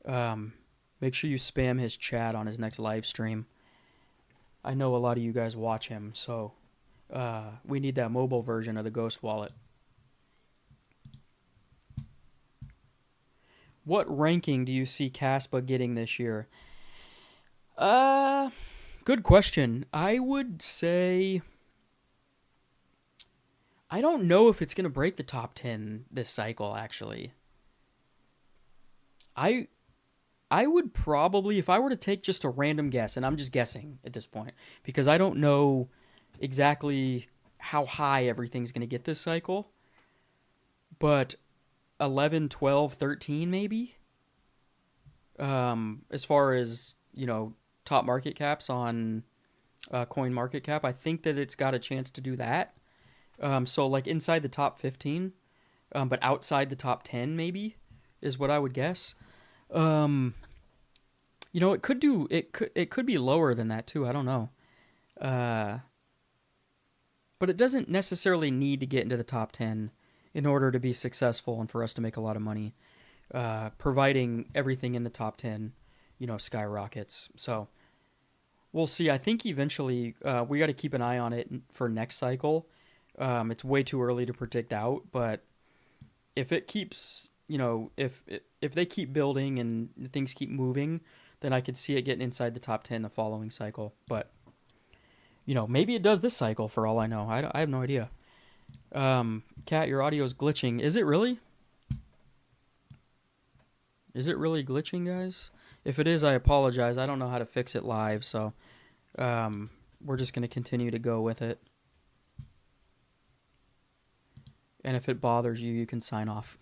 make sure you spam his chat on his next live stream. I know a lot of you guys watch him, so we need that mobile version of the Ghost Wallet. What ranking do you see Caspa getting this year? Good question. I would say I don't know if it's going to break the top 10 this cycle, actually. I would probably, if I were to take just a random guess, and I'm just guessing at this point, because I don't know exactly how high everything's going to get this cycle, but 11, 12, 13 maybe? As far as, top market caps on Coin Market Cap, I think that it's got a chance to do that. So like inside the top 15, but outside the top 10 maybe is what I would guess. It could be lower than that too. I don't know. But it doesn't necessarily need to get into the top 10 in order to be successful and for us to make a lot of money, providing everything in the top 10, skyrockets. So we'll see. I think eventually we got to keep an eye on it for next cycle. It's way too early to predict out, but if it keeps, if they keep building and things keep moving, then I could see it getting inside the top 10 the following cycle. But, maybe it does this cycle for all I know. I have no idea. Kat, your audio is glitching. Is it really? Is it really glitching, guys? If it is, I apologize. I don't know how to fix it live, so we're just going to continue to go with it. And if it bothers you, you can sign off.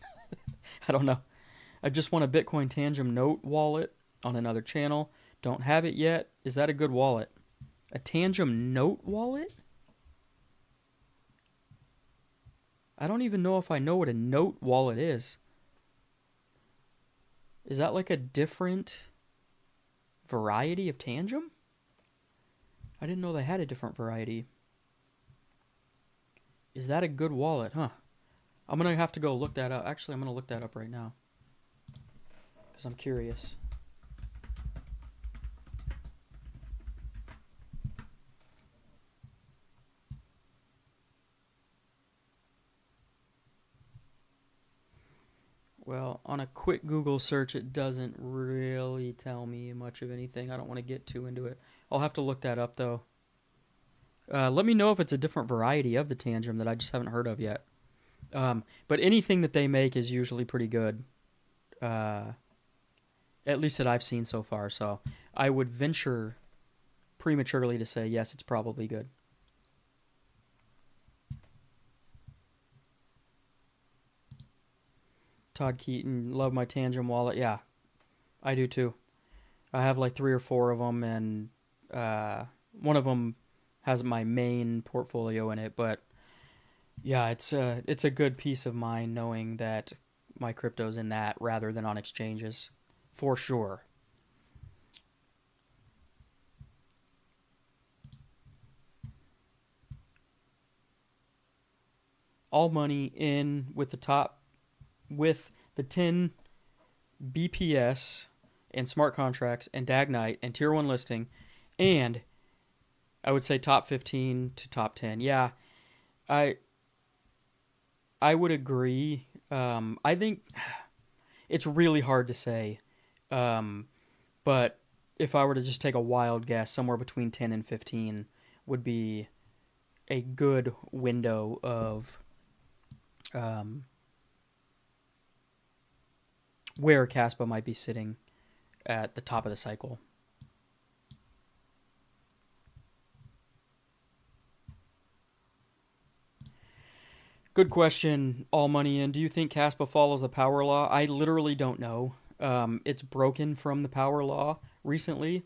I don't know. I just want a Bitcoin Tangem Note wallet on another channel. Don't have it yet. Is that a good wallet? A Tangem Note wallet? I don't even know if I know what a Note wallet is. Is that like a different variety of Tangem? I didn't know they had a different variety. Is that a good wallet, huh? I'm going to have to go look that up. Actually, I'm going to look that up right now. Because I'm curious. Well, on a quick Google search, it doesn't really tell me much of anything. I don't want to get too into it. I'll have to look that up, though. Let me know if it's a different variety of the Tangem that I just haven't heard of yet. But anything that they make is usually pretty good. At least that I've seen so far. So I would venture prematurely to say, yes, it's probably good. Todd Keaton, love my Tangem wallet. Yeah, I do too. I have like 3 or 4 of them, and one of them has my main portfolio in it. But yeah, it's a good peace of mind knowing that my crypto's in that rather than on exchanges, for sure. All money in with the 10 BPS and smart contracts and Dagnite and tier 1 listing, and I would say top 15 to top 10. Yeah, I would agree. I think it's really hard to say, but if I were to just take a wild guess, somewhere between 10 and 15 would be a good window of where Caspa might be sitting at the top of the cycle. Good question. All money in. Do you think Caspa follows the power law? I literally don't know. It's broken from the power law recently.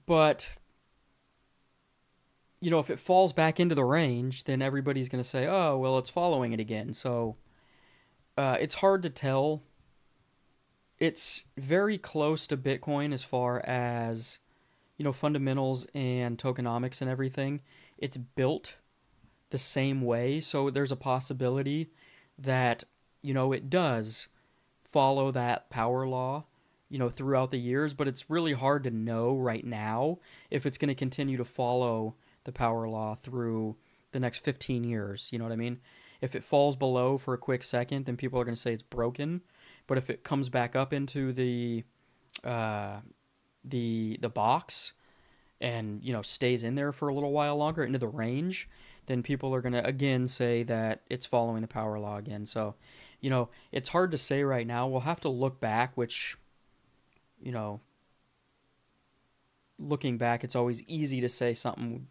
But, if it falls back into the range, then everybody's going to say, oh, well, it's following it again. So it's hard to tell. It's very close to Bitcoin as far as, fundamentals and tokenomics and everything. It's built the same way. So there's a possibility that, it does follow that power law, throughout the years. But it's really hard to know right now if it's going to continue to follow the power law through the next 15 years. You know what I mean? If it falls below for a quick second, then people are going to say it's broken. But if it comes back up into the box and stays in there for a little while longer into the range, then people are going to again say that it's following the power law again. So it's hard to say right now. We'll have to look back, which looking back, it's always easy to say something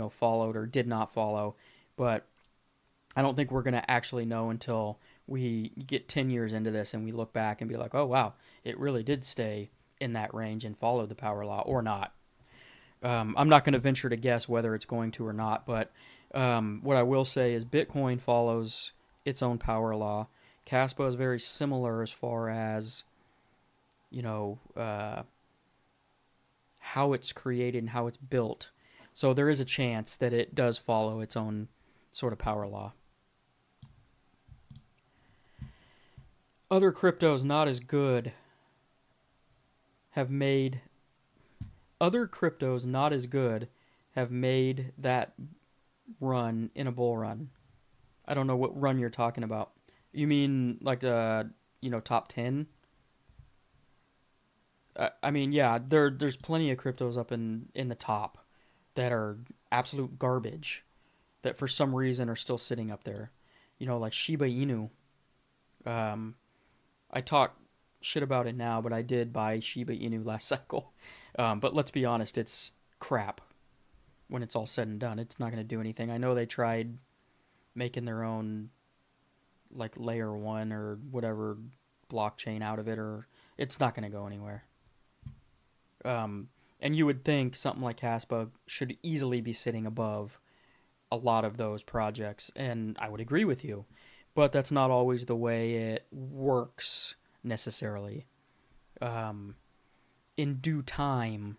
followed or did not follow, but I don't think we're going to actually know until we get 10 years into this and we look back and be like, oh wow, it really did stay in that range and follow the power law or not. I'm not going to venture to guess whether it's going to or not, but what I will say is Bitcoin follows its own power law. Caspa is very similar as far as, how it's created and how it's built. So there is a chance that it does follow its own sort of power law. Other cryptos not as good have made other cryptos not as good have made that run in a bull run. I don't know what run you're talking about. You mean like top 10? I mean, yeah, there's plenty of cryptos up in the top that are absolute garbage that for some reason are still sitting up there. Like Shiba Inu. Um, I talk shit about it now, but I did buy Shiba Inu last cycle. But let's be honest, it's crap when it's all said and done. It's not going to do anything. I know they tried making their own like layer one or whatever blockchain out of it, or it's not going to go anywhere. And you would think something like Haspa should easily be sitting above a lot of those projects, and I would agree with you, but that's not always the way it works necessarily. Um, in due time,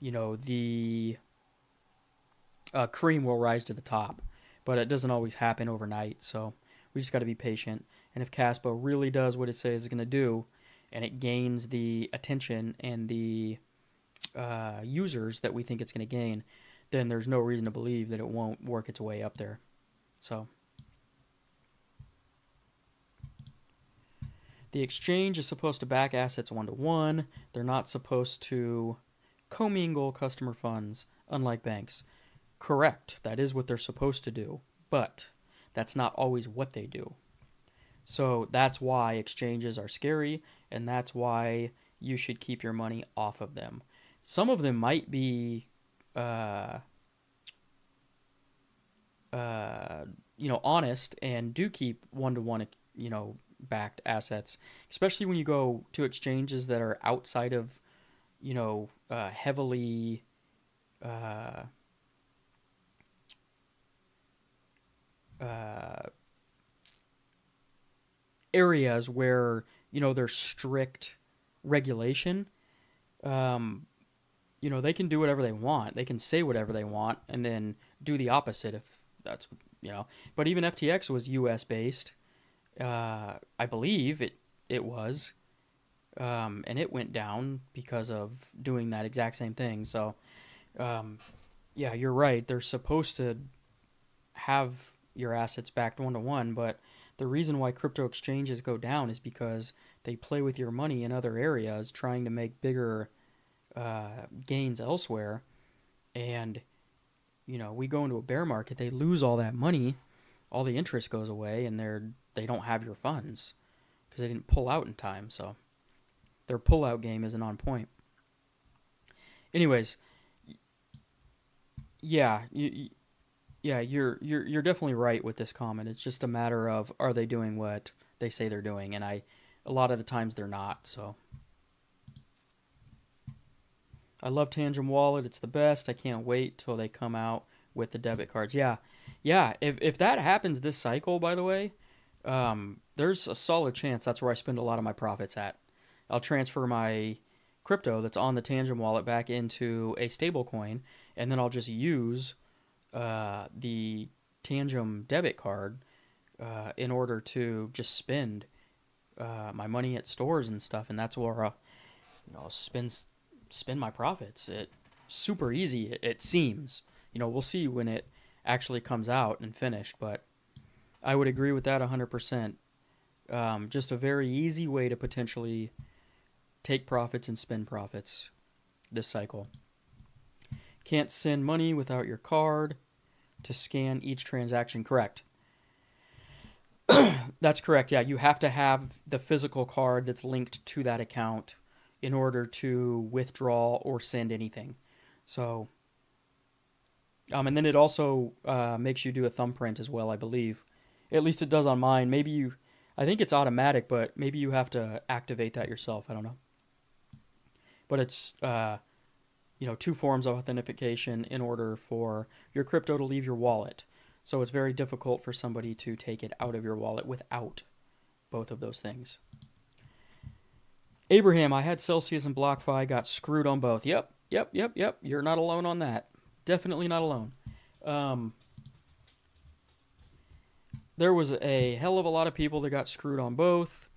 the cream will rise to the top, but it doesn't always happen overnight. So we just got to be patient. And if Caspa really does what it says it's going to do, and it gains the attention and the users that we think it's going to gain, then there's no reason to believe that it won't work its way up there. So the exchange is supposed to back assets one-to-one. They're not supposed to commingle customer funds, unlike banks. Correct. That is what they're supposed to do. But that's not always what they do. So that's why exchanges are scary, and that's why you should keep your money off of them. Some of them might be, honest and do keep one-to-one, backed assets, especially when you go to exchanges that are outside of, heavily, uh, areas where there's strict regulation. They can do whatever they want. They can say whatever they want and then do the opposite if that's. But even FTX was U.S. based. I believe it was, and it went down because of doing that exact same thing. So, yeah, you're right. They're supposed to have your assets backed one-to-one, but the reason why crypto exchanges go down is because they play with your money in other areas, trying to make bigger gains elsewhere. And we go into a bear market, they lose all that money, all the interest goes away, and they don't have your funds because they didn't pull out in time. So their pullout game isn't on point. Anyways, yeah, yeah, you're definitely right with this comment. It's just a matter of, are they doing what they say they're doing, and a lot of the times they're not. So I love Tangent Wallet. It's the best. I can't wait till they come out with the debit cards. Yeah, yeah. If that happens this cycle, by the way, there's a solid chance that's where I spend a lot of my profits at. I'll transfer my crypto that's on the Tangent Wallet back into a stable coin, and then I'll just use the Tangent debit card in order to just spend my money at stores and stuff, and that's where I'll spend my profits. It's super easy. It seems. We'll see when it actually comes out and finished, but I would agree with that 100%. Just a very easy way to potentially take profits and spend profits this cycle. Can't send money without your card to scan each transaction. Correct. That's correct. Yeah, you have to have the physical card that's linked to that account in order to withdraw or send anything. So, and then it also makes you do a thumbprint as well, I believe. At least it does on mine. I think it's automatic, but maybe you have to activate that yourself. I don't know. But it's, two forms of authentication in order for your crypto to leave your wallet. So it's very difficult for somebody to take it out of your wallet without both of those things. Abraham, I had Celsius and BlockFi, got screwed on both. Yep. You're not alone on that. Definitely not alone. Um, there was a hell of a lot of people that got screwed on both.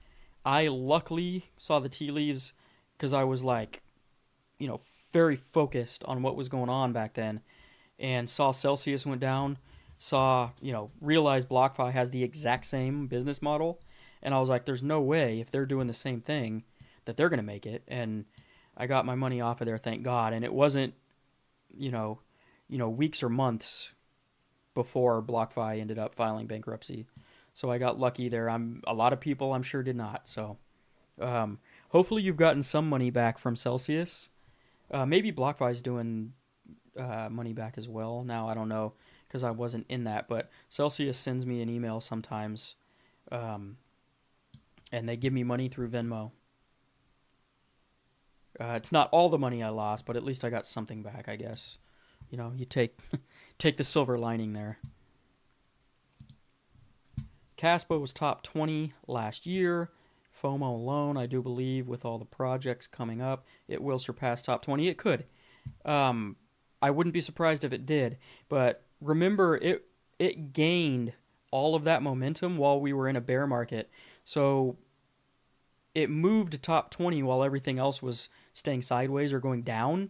I luckily saw the tea leaves because I was like, very focused on what was going on back then, and saw Celsius went down, saw, realized BlockFi has the exact same business model, and I was like, there's no way if they're doing the same thing that they're going to make it. And I got my money off of there, thank God. And it wasn't, you know, weeks or months before BlockFi ended up filing bankruptcy. So I got lucky there. A lot of people I'm sure did not. So um, hopefully you've gotten some money back from Celsius. Maybe BlockFi's doing money back as well. Now I don't know because I wasn't in that, but Celsius sends me an email sometimes, um, and they give me money through Venmo. It's not all the money I lost, but at least I got something back, I guess. You take take the silver lining there. Caspa was top 20 last year. FOMO alone, I do believe, with all the projects coming up, it will surpass top 20. It could. Um, I wouldn't be surprised if it did. But remember, it gained all of that momentum while we were in a bear market. So it moved to top 20 while everything else was staying sideways or going down.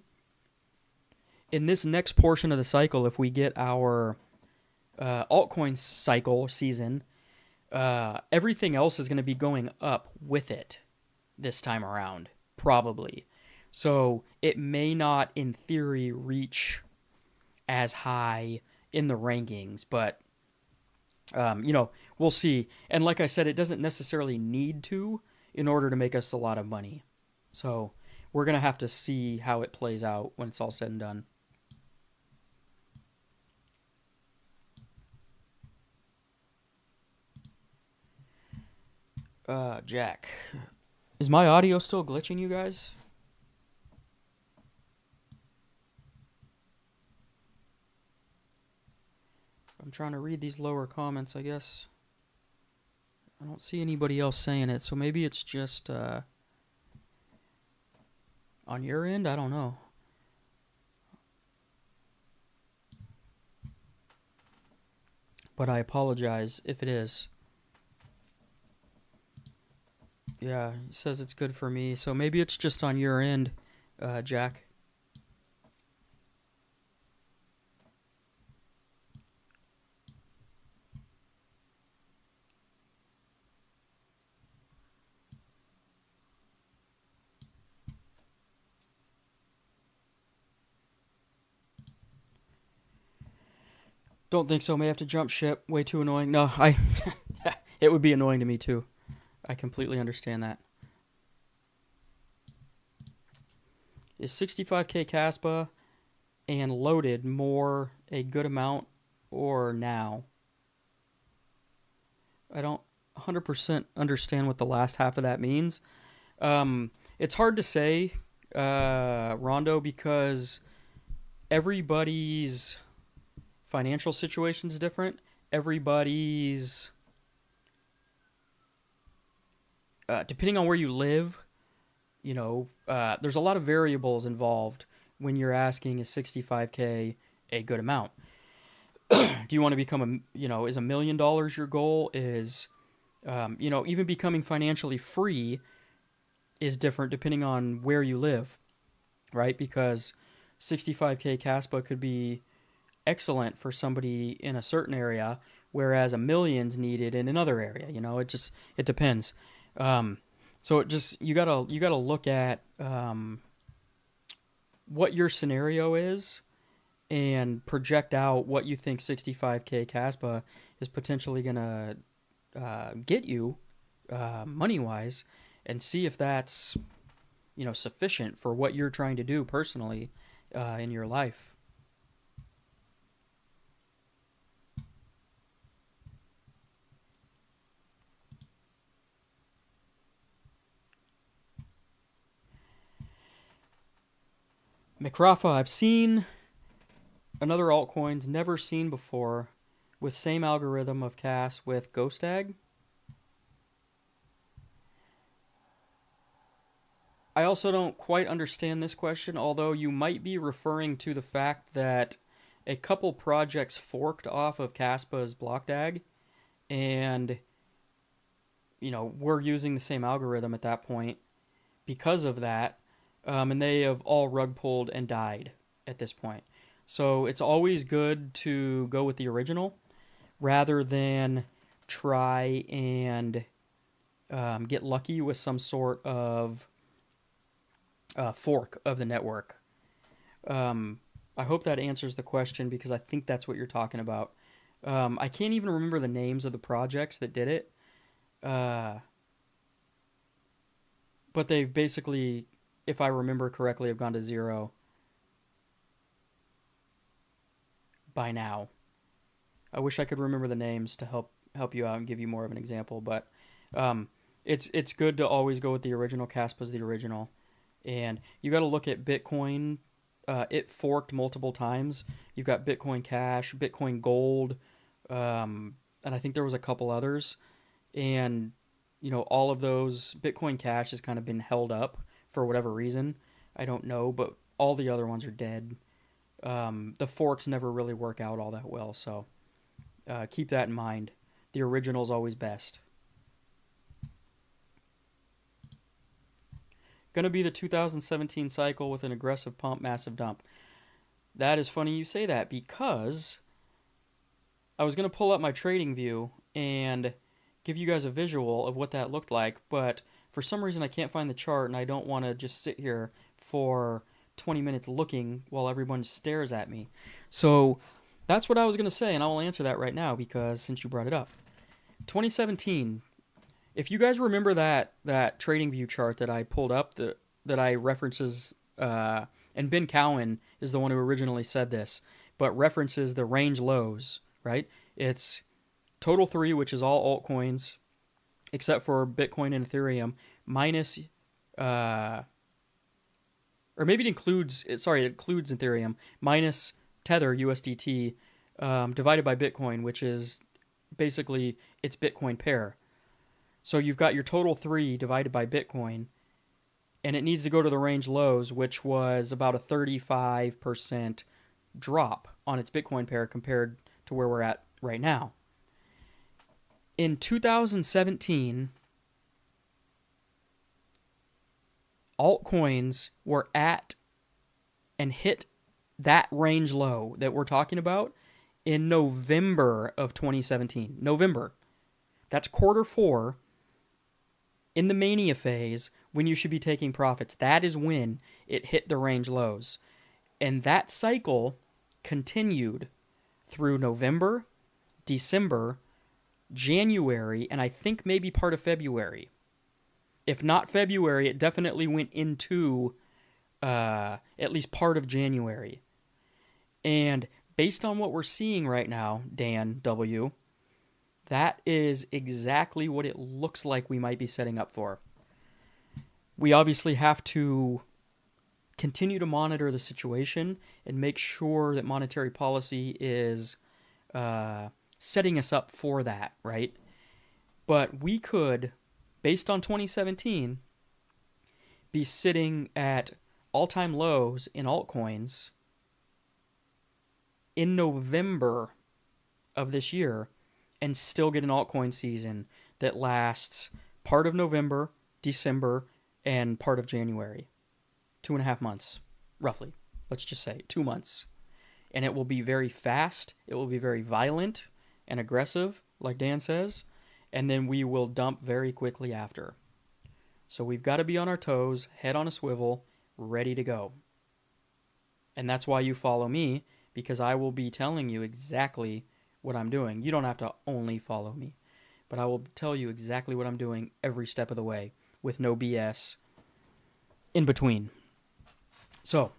In this next portion of the cycle, if we get our altcoin cycle season, everything else is going to be going up with it this time around, probably. So it may not, in theory, reach as high in the rankings, but we'll see. And like I said, it doesn't necessarily need to in order to make us a lot of money. So we're going to have to see how it plays out when it's all said and done. Jack. Is my audio still glitching, you guys? I'm trying to read these lower comments, I guess. I don't see anybody else saying it, so maybe it's just on your end? I don't know. But I apologize if it is. Yeah, he says it's good for me, so maybe it's just on your end, Jack. Don't think so. May have to jump ship. Way too annoying. No, it would be annoying to me too. I completely understand that. Is 65k Caspa and loaded more a good amount or now? I don't 100% understand what the last half of that means. It's hard to say, Rondo, because everybody's financial situation is different. Everybody's depending on where you live, there's a lot of variables involved when you're asking is 65k a good amount. Do you want to become is $1 million your goal? Is even becoming financially free is different depending on where you live, right? Because 65k Caspa could be excellent for somebody in a certain area, whereas a million's needed in another area. It depends. So you gotta look at what your scenario is and project out what you think 65k Caspa is potentially gonna get you money wise, and see if that's sufficient for what you're trying to do personally in your life. McRafa, I've seen another altcoins never seen before with same algorithm of CAS with Ghostag. I also don't quite understand this question, although you might be referring to the fact that a couple projects forked off of Caspa's block DAG, and we're using the same algorithm at that point because of that, and they have all rug pulled and died at this point. So it's always good to go with the original rather than try and get lucky with some sort of fork of the network. I hope that answers the question because I think that's what you're talking about. I can't even remember the names of the projects that did it. But they've basically, if I remember correctly, have gone to zero by now. I wish I could remember the names to help you out and give you more of an example, but it's good to always go with the original. Caspa's the original, and you got to look at Bitcoin. It forked multiple times. You've got Bitcoin Cash, Bitcoin Gold, and I think there was a couple others, and all of those. Bitcoin Cash has kind of been held up for whatever reason. I don't know, but all the other ones are dead. The forks never really work out all that well, so keep that in mind. The original is always best. Going to be the 2017 cycle with an aggressive pump, massive dump. That is funny you say that because I was going to pull up my trading view and give you guys a visual of what that looked like, but for some reason I can't find the chart and I don't want to just sit here for 20 minutes looking while everyone stares at me. So that's what I was going to say, and I will answer that right now because since you brought it up. 2017, if you guys remember that trading view chart that I pulled up, that I references, and Ben Cowan is the one who originally said this, but references the range lows, right? It's total 3, which is all altcoins, except for Bitcoin and Ethereum, minus, or maybe it includes Ethereum, minus Tether, USDT, divided by Bitcoin, which is basically its Bitcoin pair. So you've got your total 3 divided by Bitcoin, and it needs to go to the range lows, which was about a 35% drop on its Bitcoin pair compared to where we're at right now. In 2017, altcoins were at and hit that range low that we're talking about in November of 2017. November. That's quarter 4 in the mania phase when you should be taking profits. That is when it hit the range lows. And that cycle continued through November, December, January, and I think maybe part of February. If not February, it definitely went into at least part of January. And based on what we're seeing right now, Dan W., that is exactly what it looks like we might be setting up for. We obviously have to continue to monitor the situation and make sure that monetary policy is setting us up for that, right? But we could, based on 2017, be sitting at all-time lows in altcoins in November of this year and still get an altcoin season that lasts part of November, December, and part of January. 2.5 months, roughly. Let's just say 2 months. And it will be very fast. It will be very violent and aggressive, like Dan says. And then we will dump very quickly after. So we've got to be on our toes, head on a swivel, ready to go. And that's why you follow me, because I will be telling you exactly what I'm doing. You don't have to only follow me, but I will tell you exactly what I'm doing every step of the way with no BS in between. So,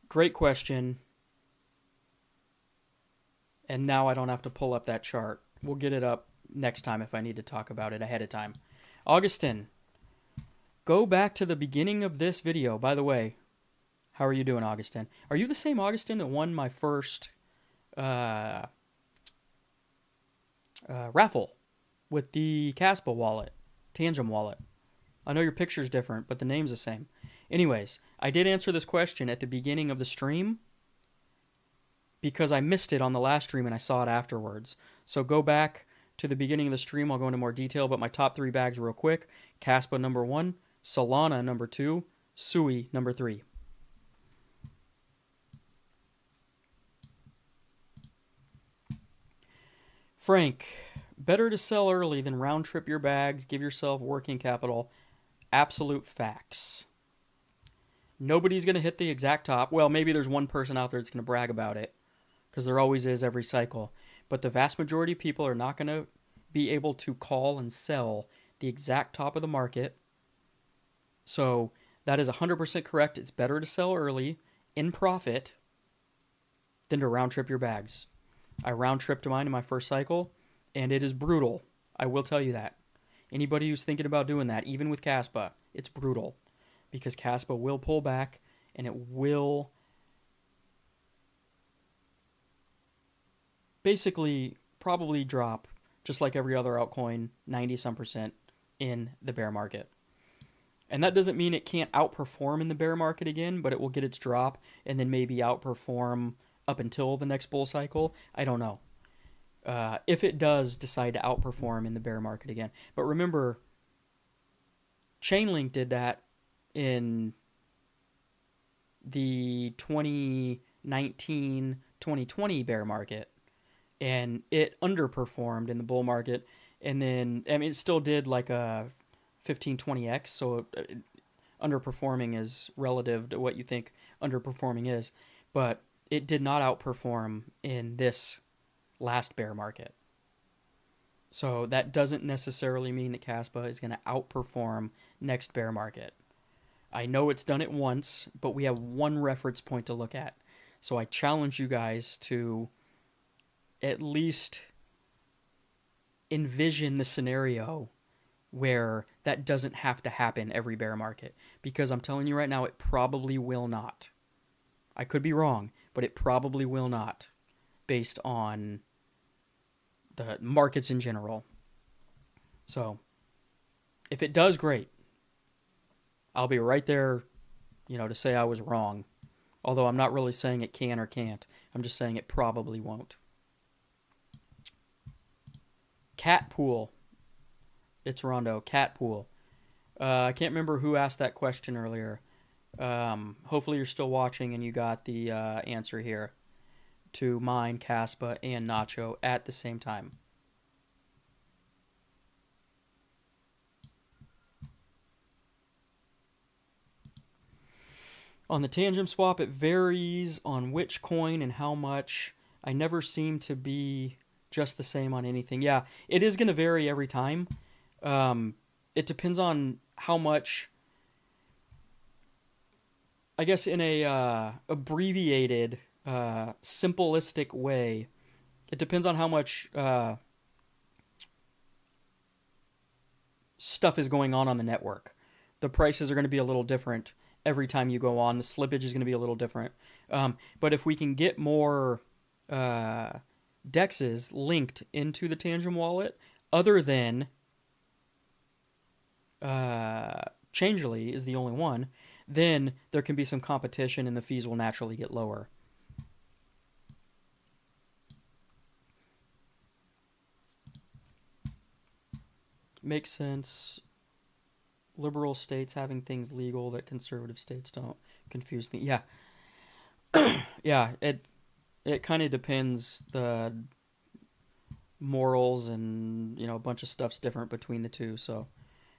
great question. And now I don't have to pull up that chart. We'll get it up next time if I need to talk about it ahead of time. Augustin, go back to the beginning of this video. By the way, how are you doing, Augustin? Are you the same Augustin that won my first raffle with the Caspa wallet, Tangem wallet? I know your picture's different, but the name's the same. Anyways, I did answer this question at the beginning of the stream. because I missed it on the last stream and I saw it afterwards. So go back to the beginning of the stream. I'll go into more detail, but my top 3 bags real quick. Caspa number 1, Solana number 2, Sui number 3. Frank, better to sell early than round trip your bags, give yourself working capital. Absolute facts. Nobody's going to hit the exact top. Well, maybe there's one person out there that's going to brag about it, because there always is every cycle. But the vast majority of people are not going to be able to call and sell the exact top of the market. So that is 100% correct. It's better to sell early in profit than to round trip your bags. I round tripped mine in my first cycle, and it is brutal. I will tell you that. Anybody who's thinking about doing that, even with Caspa, it's brutal. Because Caspa will pull back, and it will basically probably drop, just like every other altcoin, 90-some% in the bear market. And that doesn't mean it can't outperform in the bear market again, but it will get its drop and then maybe outperform up until the next bull cycle. I don't know. If it does decide to outperform in the bear market again. But remember, Chainlink did that in the 2019-2020 bear market, and it underperformed in the bull market, and then it still did like a 15-20x, so underperforming is relative to what you think underperforming is, but it did not outperform in this last bear market. So that doesn't necessarily mean that Caspa is going to outperform next bear market. I know it's done it once, but we have one reference point to look at. So I challenge you guys to at least envision the scenario where that doesn't have to happen every bear market. Because I'm telling you right now, it probably will not. I could be wrong, but it probably will not, based on the markets in general. So if it does, great. I'll be right there, to say I was wrong. Although I'm not really saying it can or can't. I'm just saying it probably won't. Cat pool. It's Rondo. Cat pool. I can't remember who asked that question earlier. Hopefully you're still watching and you got the answer here to mine, Caspa, and Nacho at the same time. On the Tangent swap, it varies on which coin and how much. I never seem to be just the same on anything. Yeah, it is going to vary every time. It depends on how much, I guess in a abbreviated, simplistic way, it depends on how much stuff is going on the network. The prices are going to be a little different every time you go on. The slippage is going to be a little different. But if we can get more DEXs linked into the Tangent wallet, other than Changelly is the only one, then there can be some competition and the fees will naturally get lower. Makes sense. Liberal states having things legal that conservative states don't. Confuse me. Yeah. Yeah, it kind of depends. The morals and, a bunch of stuff's different between the two. So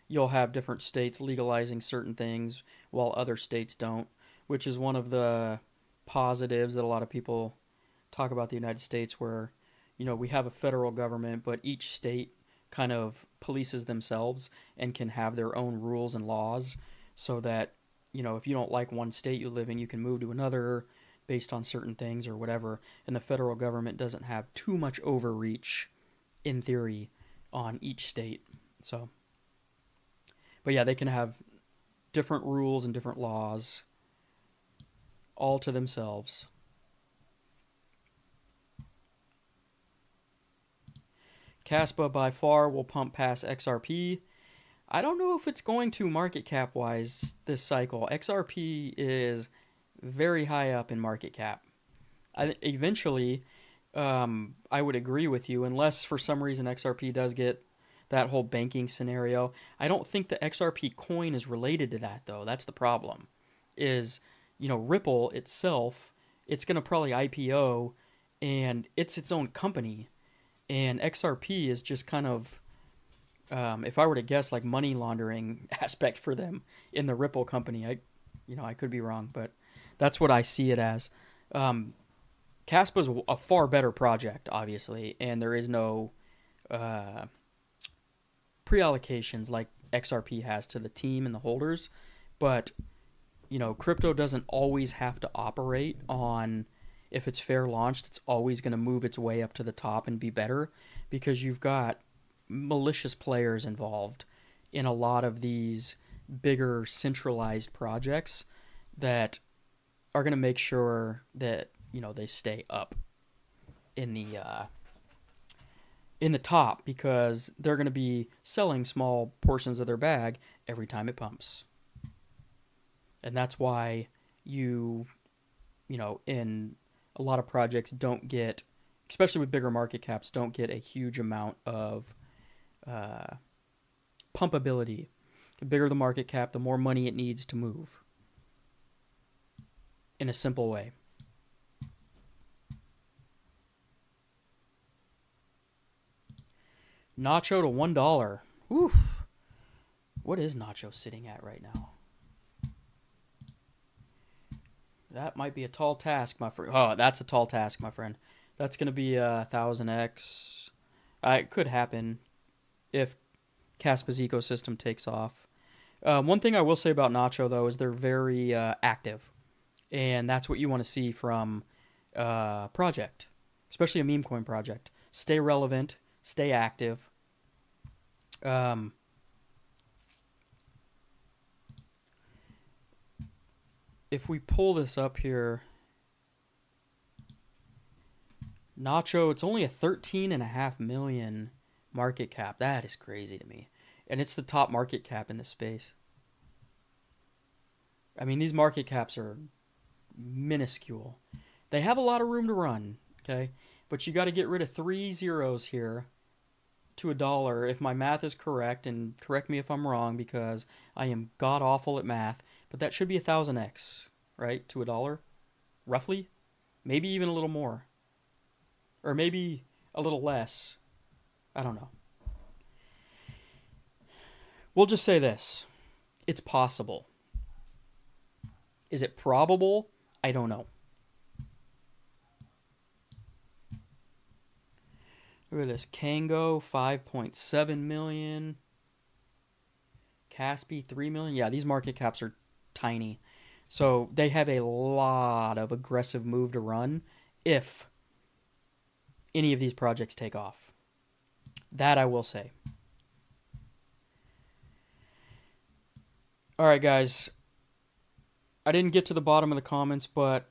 you'll have different states legalizing certain things while other states don't, which is one of the positives that a lot of people talk about the United States, where, we have a federal government, but each state kind of polices themselves and can have their own rules and laws, so that, if you don't like one state you live in, you can move to another based on certain things or whatever. And the federal government doesn't have too much overreach, in theory, on each state. So, but yeah, they can have different rules and different laws all to themselves. Caspa by far will pump past XRP. I don't know if it's going to market cap wise this cycle. XRP is very high up in market cap. Eventually, I would agree with you, unless for some reason XRP does get that whole banking scenario. I don't think the XRP coin is related to that though. That's the problem. Is Ripple itself, it's gonna probably IPO, and it's its own company, and XRP is just kind of, if I were to guess, like money laundering aspect for them in the Ripple company. I could be wrong, but that's what I see it as. Um, Caspa's a far better project, obviously, and there is no uh, pre-allocations like XRP has to the team and the holders. But crypto doesn't always have to operate on, if it's fair launched, it's always going to move its way up to the top and be better, because you've got malicious players involved in a lot of these bigger centralized projects that are going to make sure that they stay up in the top, because they're going to be selling small portions of their bag every time it pumps. And that's why in a lot of projects don't get, especially with bigger market caps, don't get a huge amount of pumpability. The bigger the market cap, the more money it needs to move in a simple way. Nacho to $1. Oof. What is Nacho sitting at right now? That might be a tall task, my friend. Oh, that's a tall task, my friend. That's going to be 1000x. It could happen if Caspa's ecosystem takes off. One thing I will say about Nacho, though, is they're very active. And that's what you want to see from a project, especially a meme coin project. Stay relevant, stay active. If we pull this up here, Nacho, it's only a 13.5 million market cap. That is crazy to me. And it's the top market cap in this space. I mean, these market caps are minuscule. They have a lot of room to run, okay? But you got to get rid of 3 zeros here to $1, if my math is correct, and correct me if I'm wrong because I am god awful at math, but that should be 1000x, right? To $1, roughly? Maybe even a little more. Or maybe a little less. I don't know. We'll just say this. It's possible. Is it probable? I don't know. Look at this. Kango, 5.7 million. Caspi, 3 million. Yeah, these market caps are tiny. So they have a lot of aggressive move to run if any of these projects take off. That I will say. All right, guys. I didn't get to the bottom of the comments, but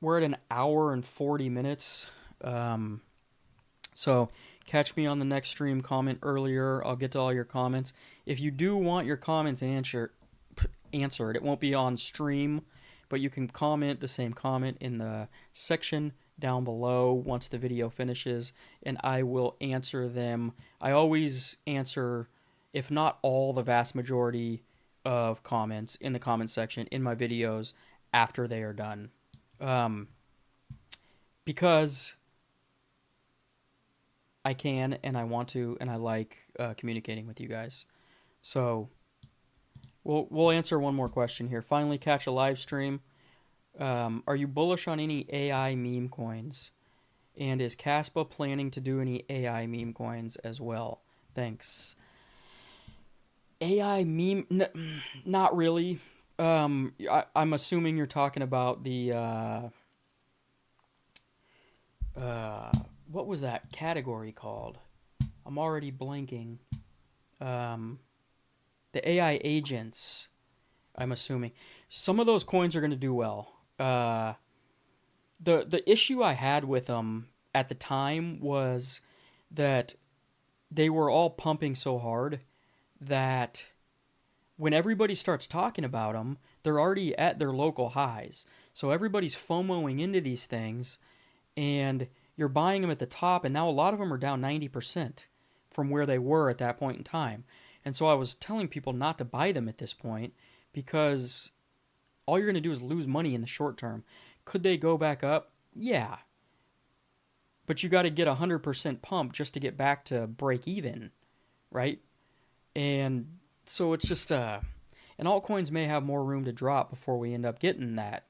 we're at an hour and 40 minutes. So catch me on the next stream. Comment earlier. I'll get to all your comments. If you do want your comments answered, it won't be on stream, but you can comment the same comment in the section down below once the video finishes, and I will answer them. I always answer, if not all, the vast majority of comments in the comment section in my videos after they are done. Because I can and I want to and I like communicating with you guys. So we'll answer one more question here. Finally, catch a live stream. Are you bullish on any AI meme coins? And is Caspa planning to do any AI meme coins as well? Thanks. AI meme, not really. I'm assuming you're talking about the what was that category called? I'm already blanking. The AI agents, I'm assuming. Some of those coins are going to do well. The issue I had with them at the time was that they were all pumping so hard that when everybody starts talking about them, they're already at their local highs. So everybody's FOMOing into these things, and you're buying them at the top, and now a lot of them are down 90% from where they were at that point in time. And so I was telling people not to buy them at this point because all you're going to do is lose money in the short term. Could they go back up? Yeah. But you got to get 100% pump just to get back to break even, right? And so it's just and altcoins may have more room to drop before we end up getting that,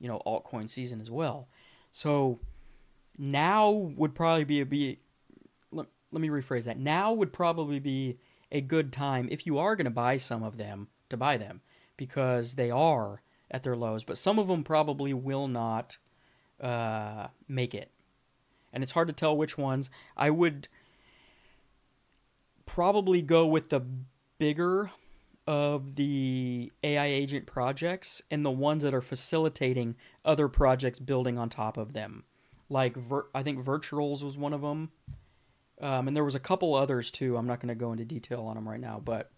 altcoin season as well. So now would probably let me rephrase that. Now would probably be a good time if you are going to buy some of them to buy them because they are at their lows, but some of them probably will not make it. And it's hard to tell which ones. I would probably go with the bigger of the AI agent projects and the ones that are facilitating other projects building on top of them. Like, I think Virtuals was one of them. And there was a couple others too. I'm not going to go into detail on them right now, but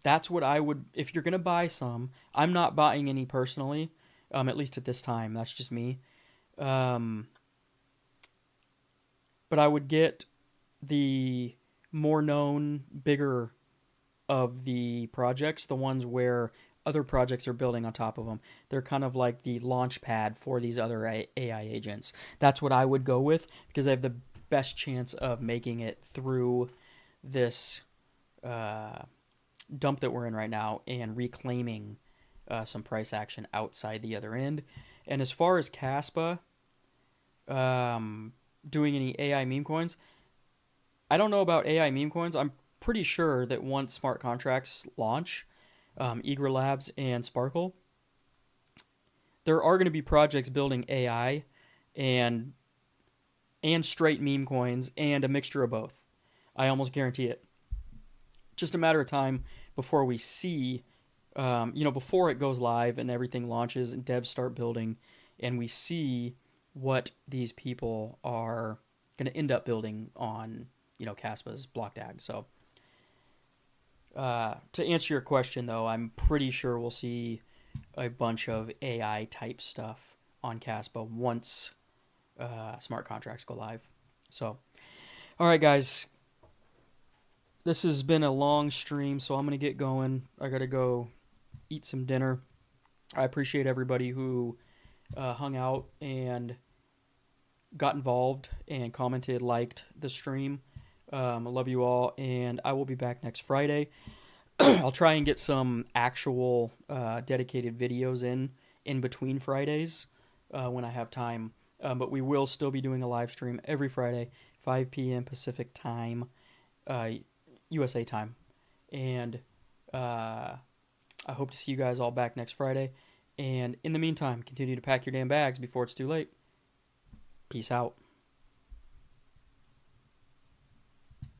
that's what I would, if you're going to buy some. I'm not buying any personally, at least at this time. That's just me. But I would get the more known, bigger of the projects, the ones where other projects are building on top of them. They're kind of like the launch pad for these other AI agents. That's what I would go with because they have the best chance of making it through this dump that we're in right now and reclaiming some price action outside the other end. And as far as Caspa doing any AI meme coins, I don't know about AI meme coins. I'm pretty sure that once smart contracts launch, Eager Labs and Sparkle, there are going to be projects building AI and straight meme coins and a mixture of both. I almost guarantee it. Just a matter of time before we see, before it goes live and everything launches and devs start building and we see what these people are going to end up building on, Caspa's block tag. So to answer your question, though, I'm pretty sure we'll see a bunch of AI type stuff on Caspa once smart contracts go live. So, all right, guys. This has been a long stream, so I'm going to get going. I got to go eat some dinner. I appreciate everybody who hung out and got involved and commented, liked the stream. I love you all, and I will be back next Friday. I'll try and get some actual dedicated videos in between Fridays when I have time. But we will still be doing a live stream every Friday, 5 p.m. Pacific time, USA time. And I hope to see you guys all back next Friday. And in the meantime, continue to pack your damn bags before it's too late. Peace out.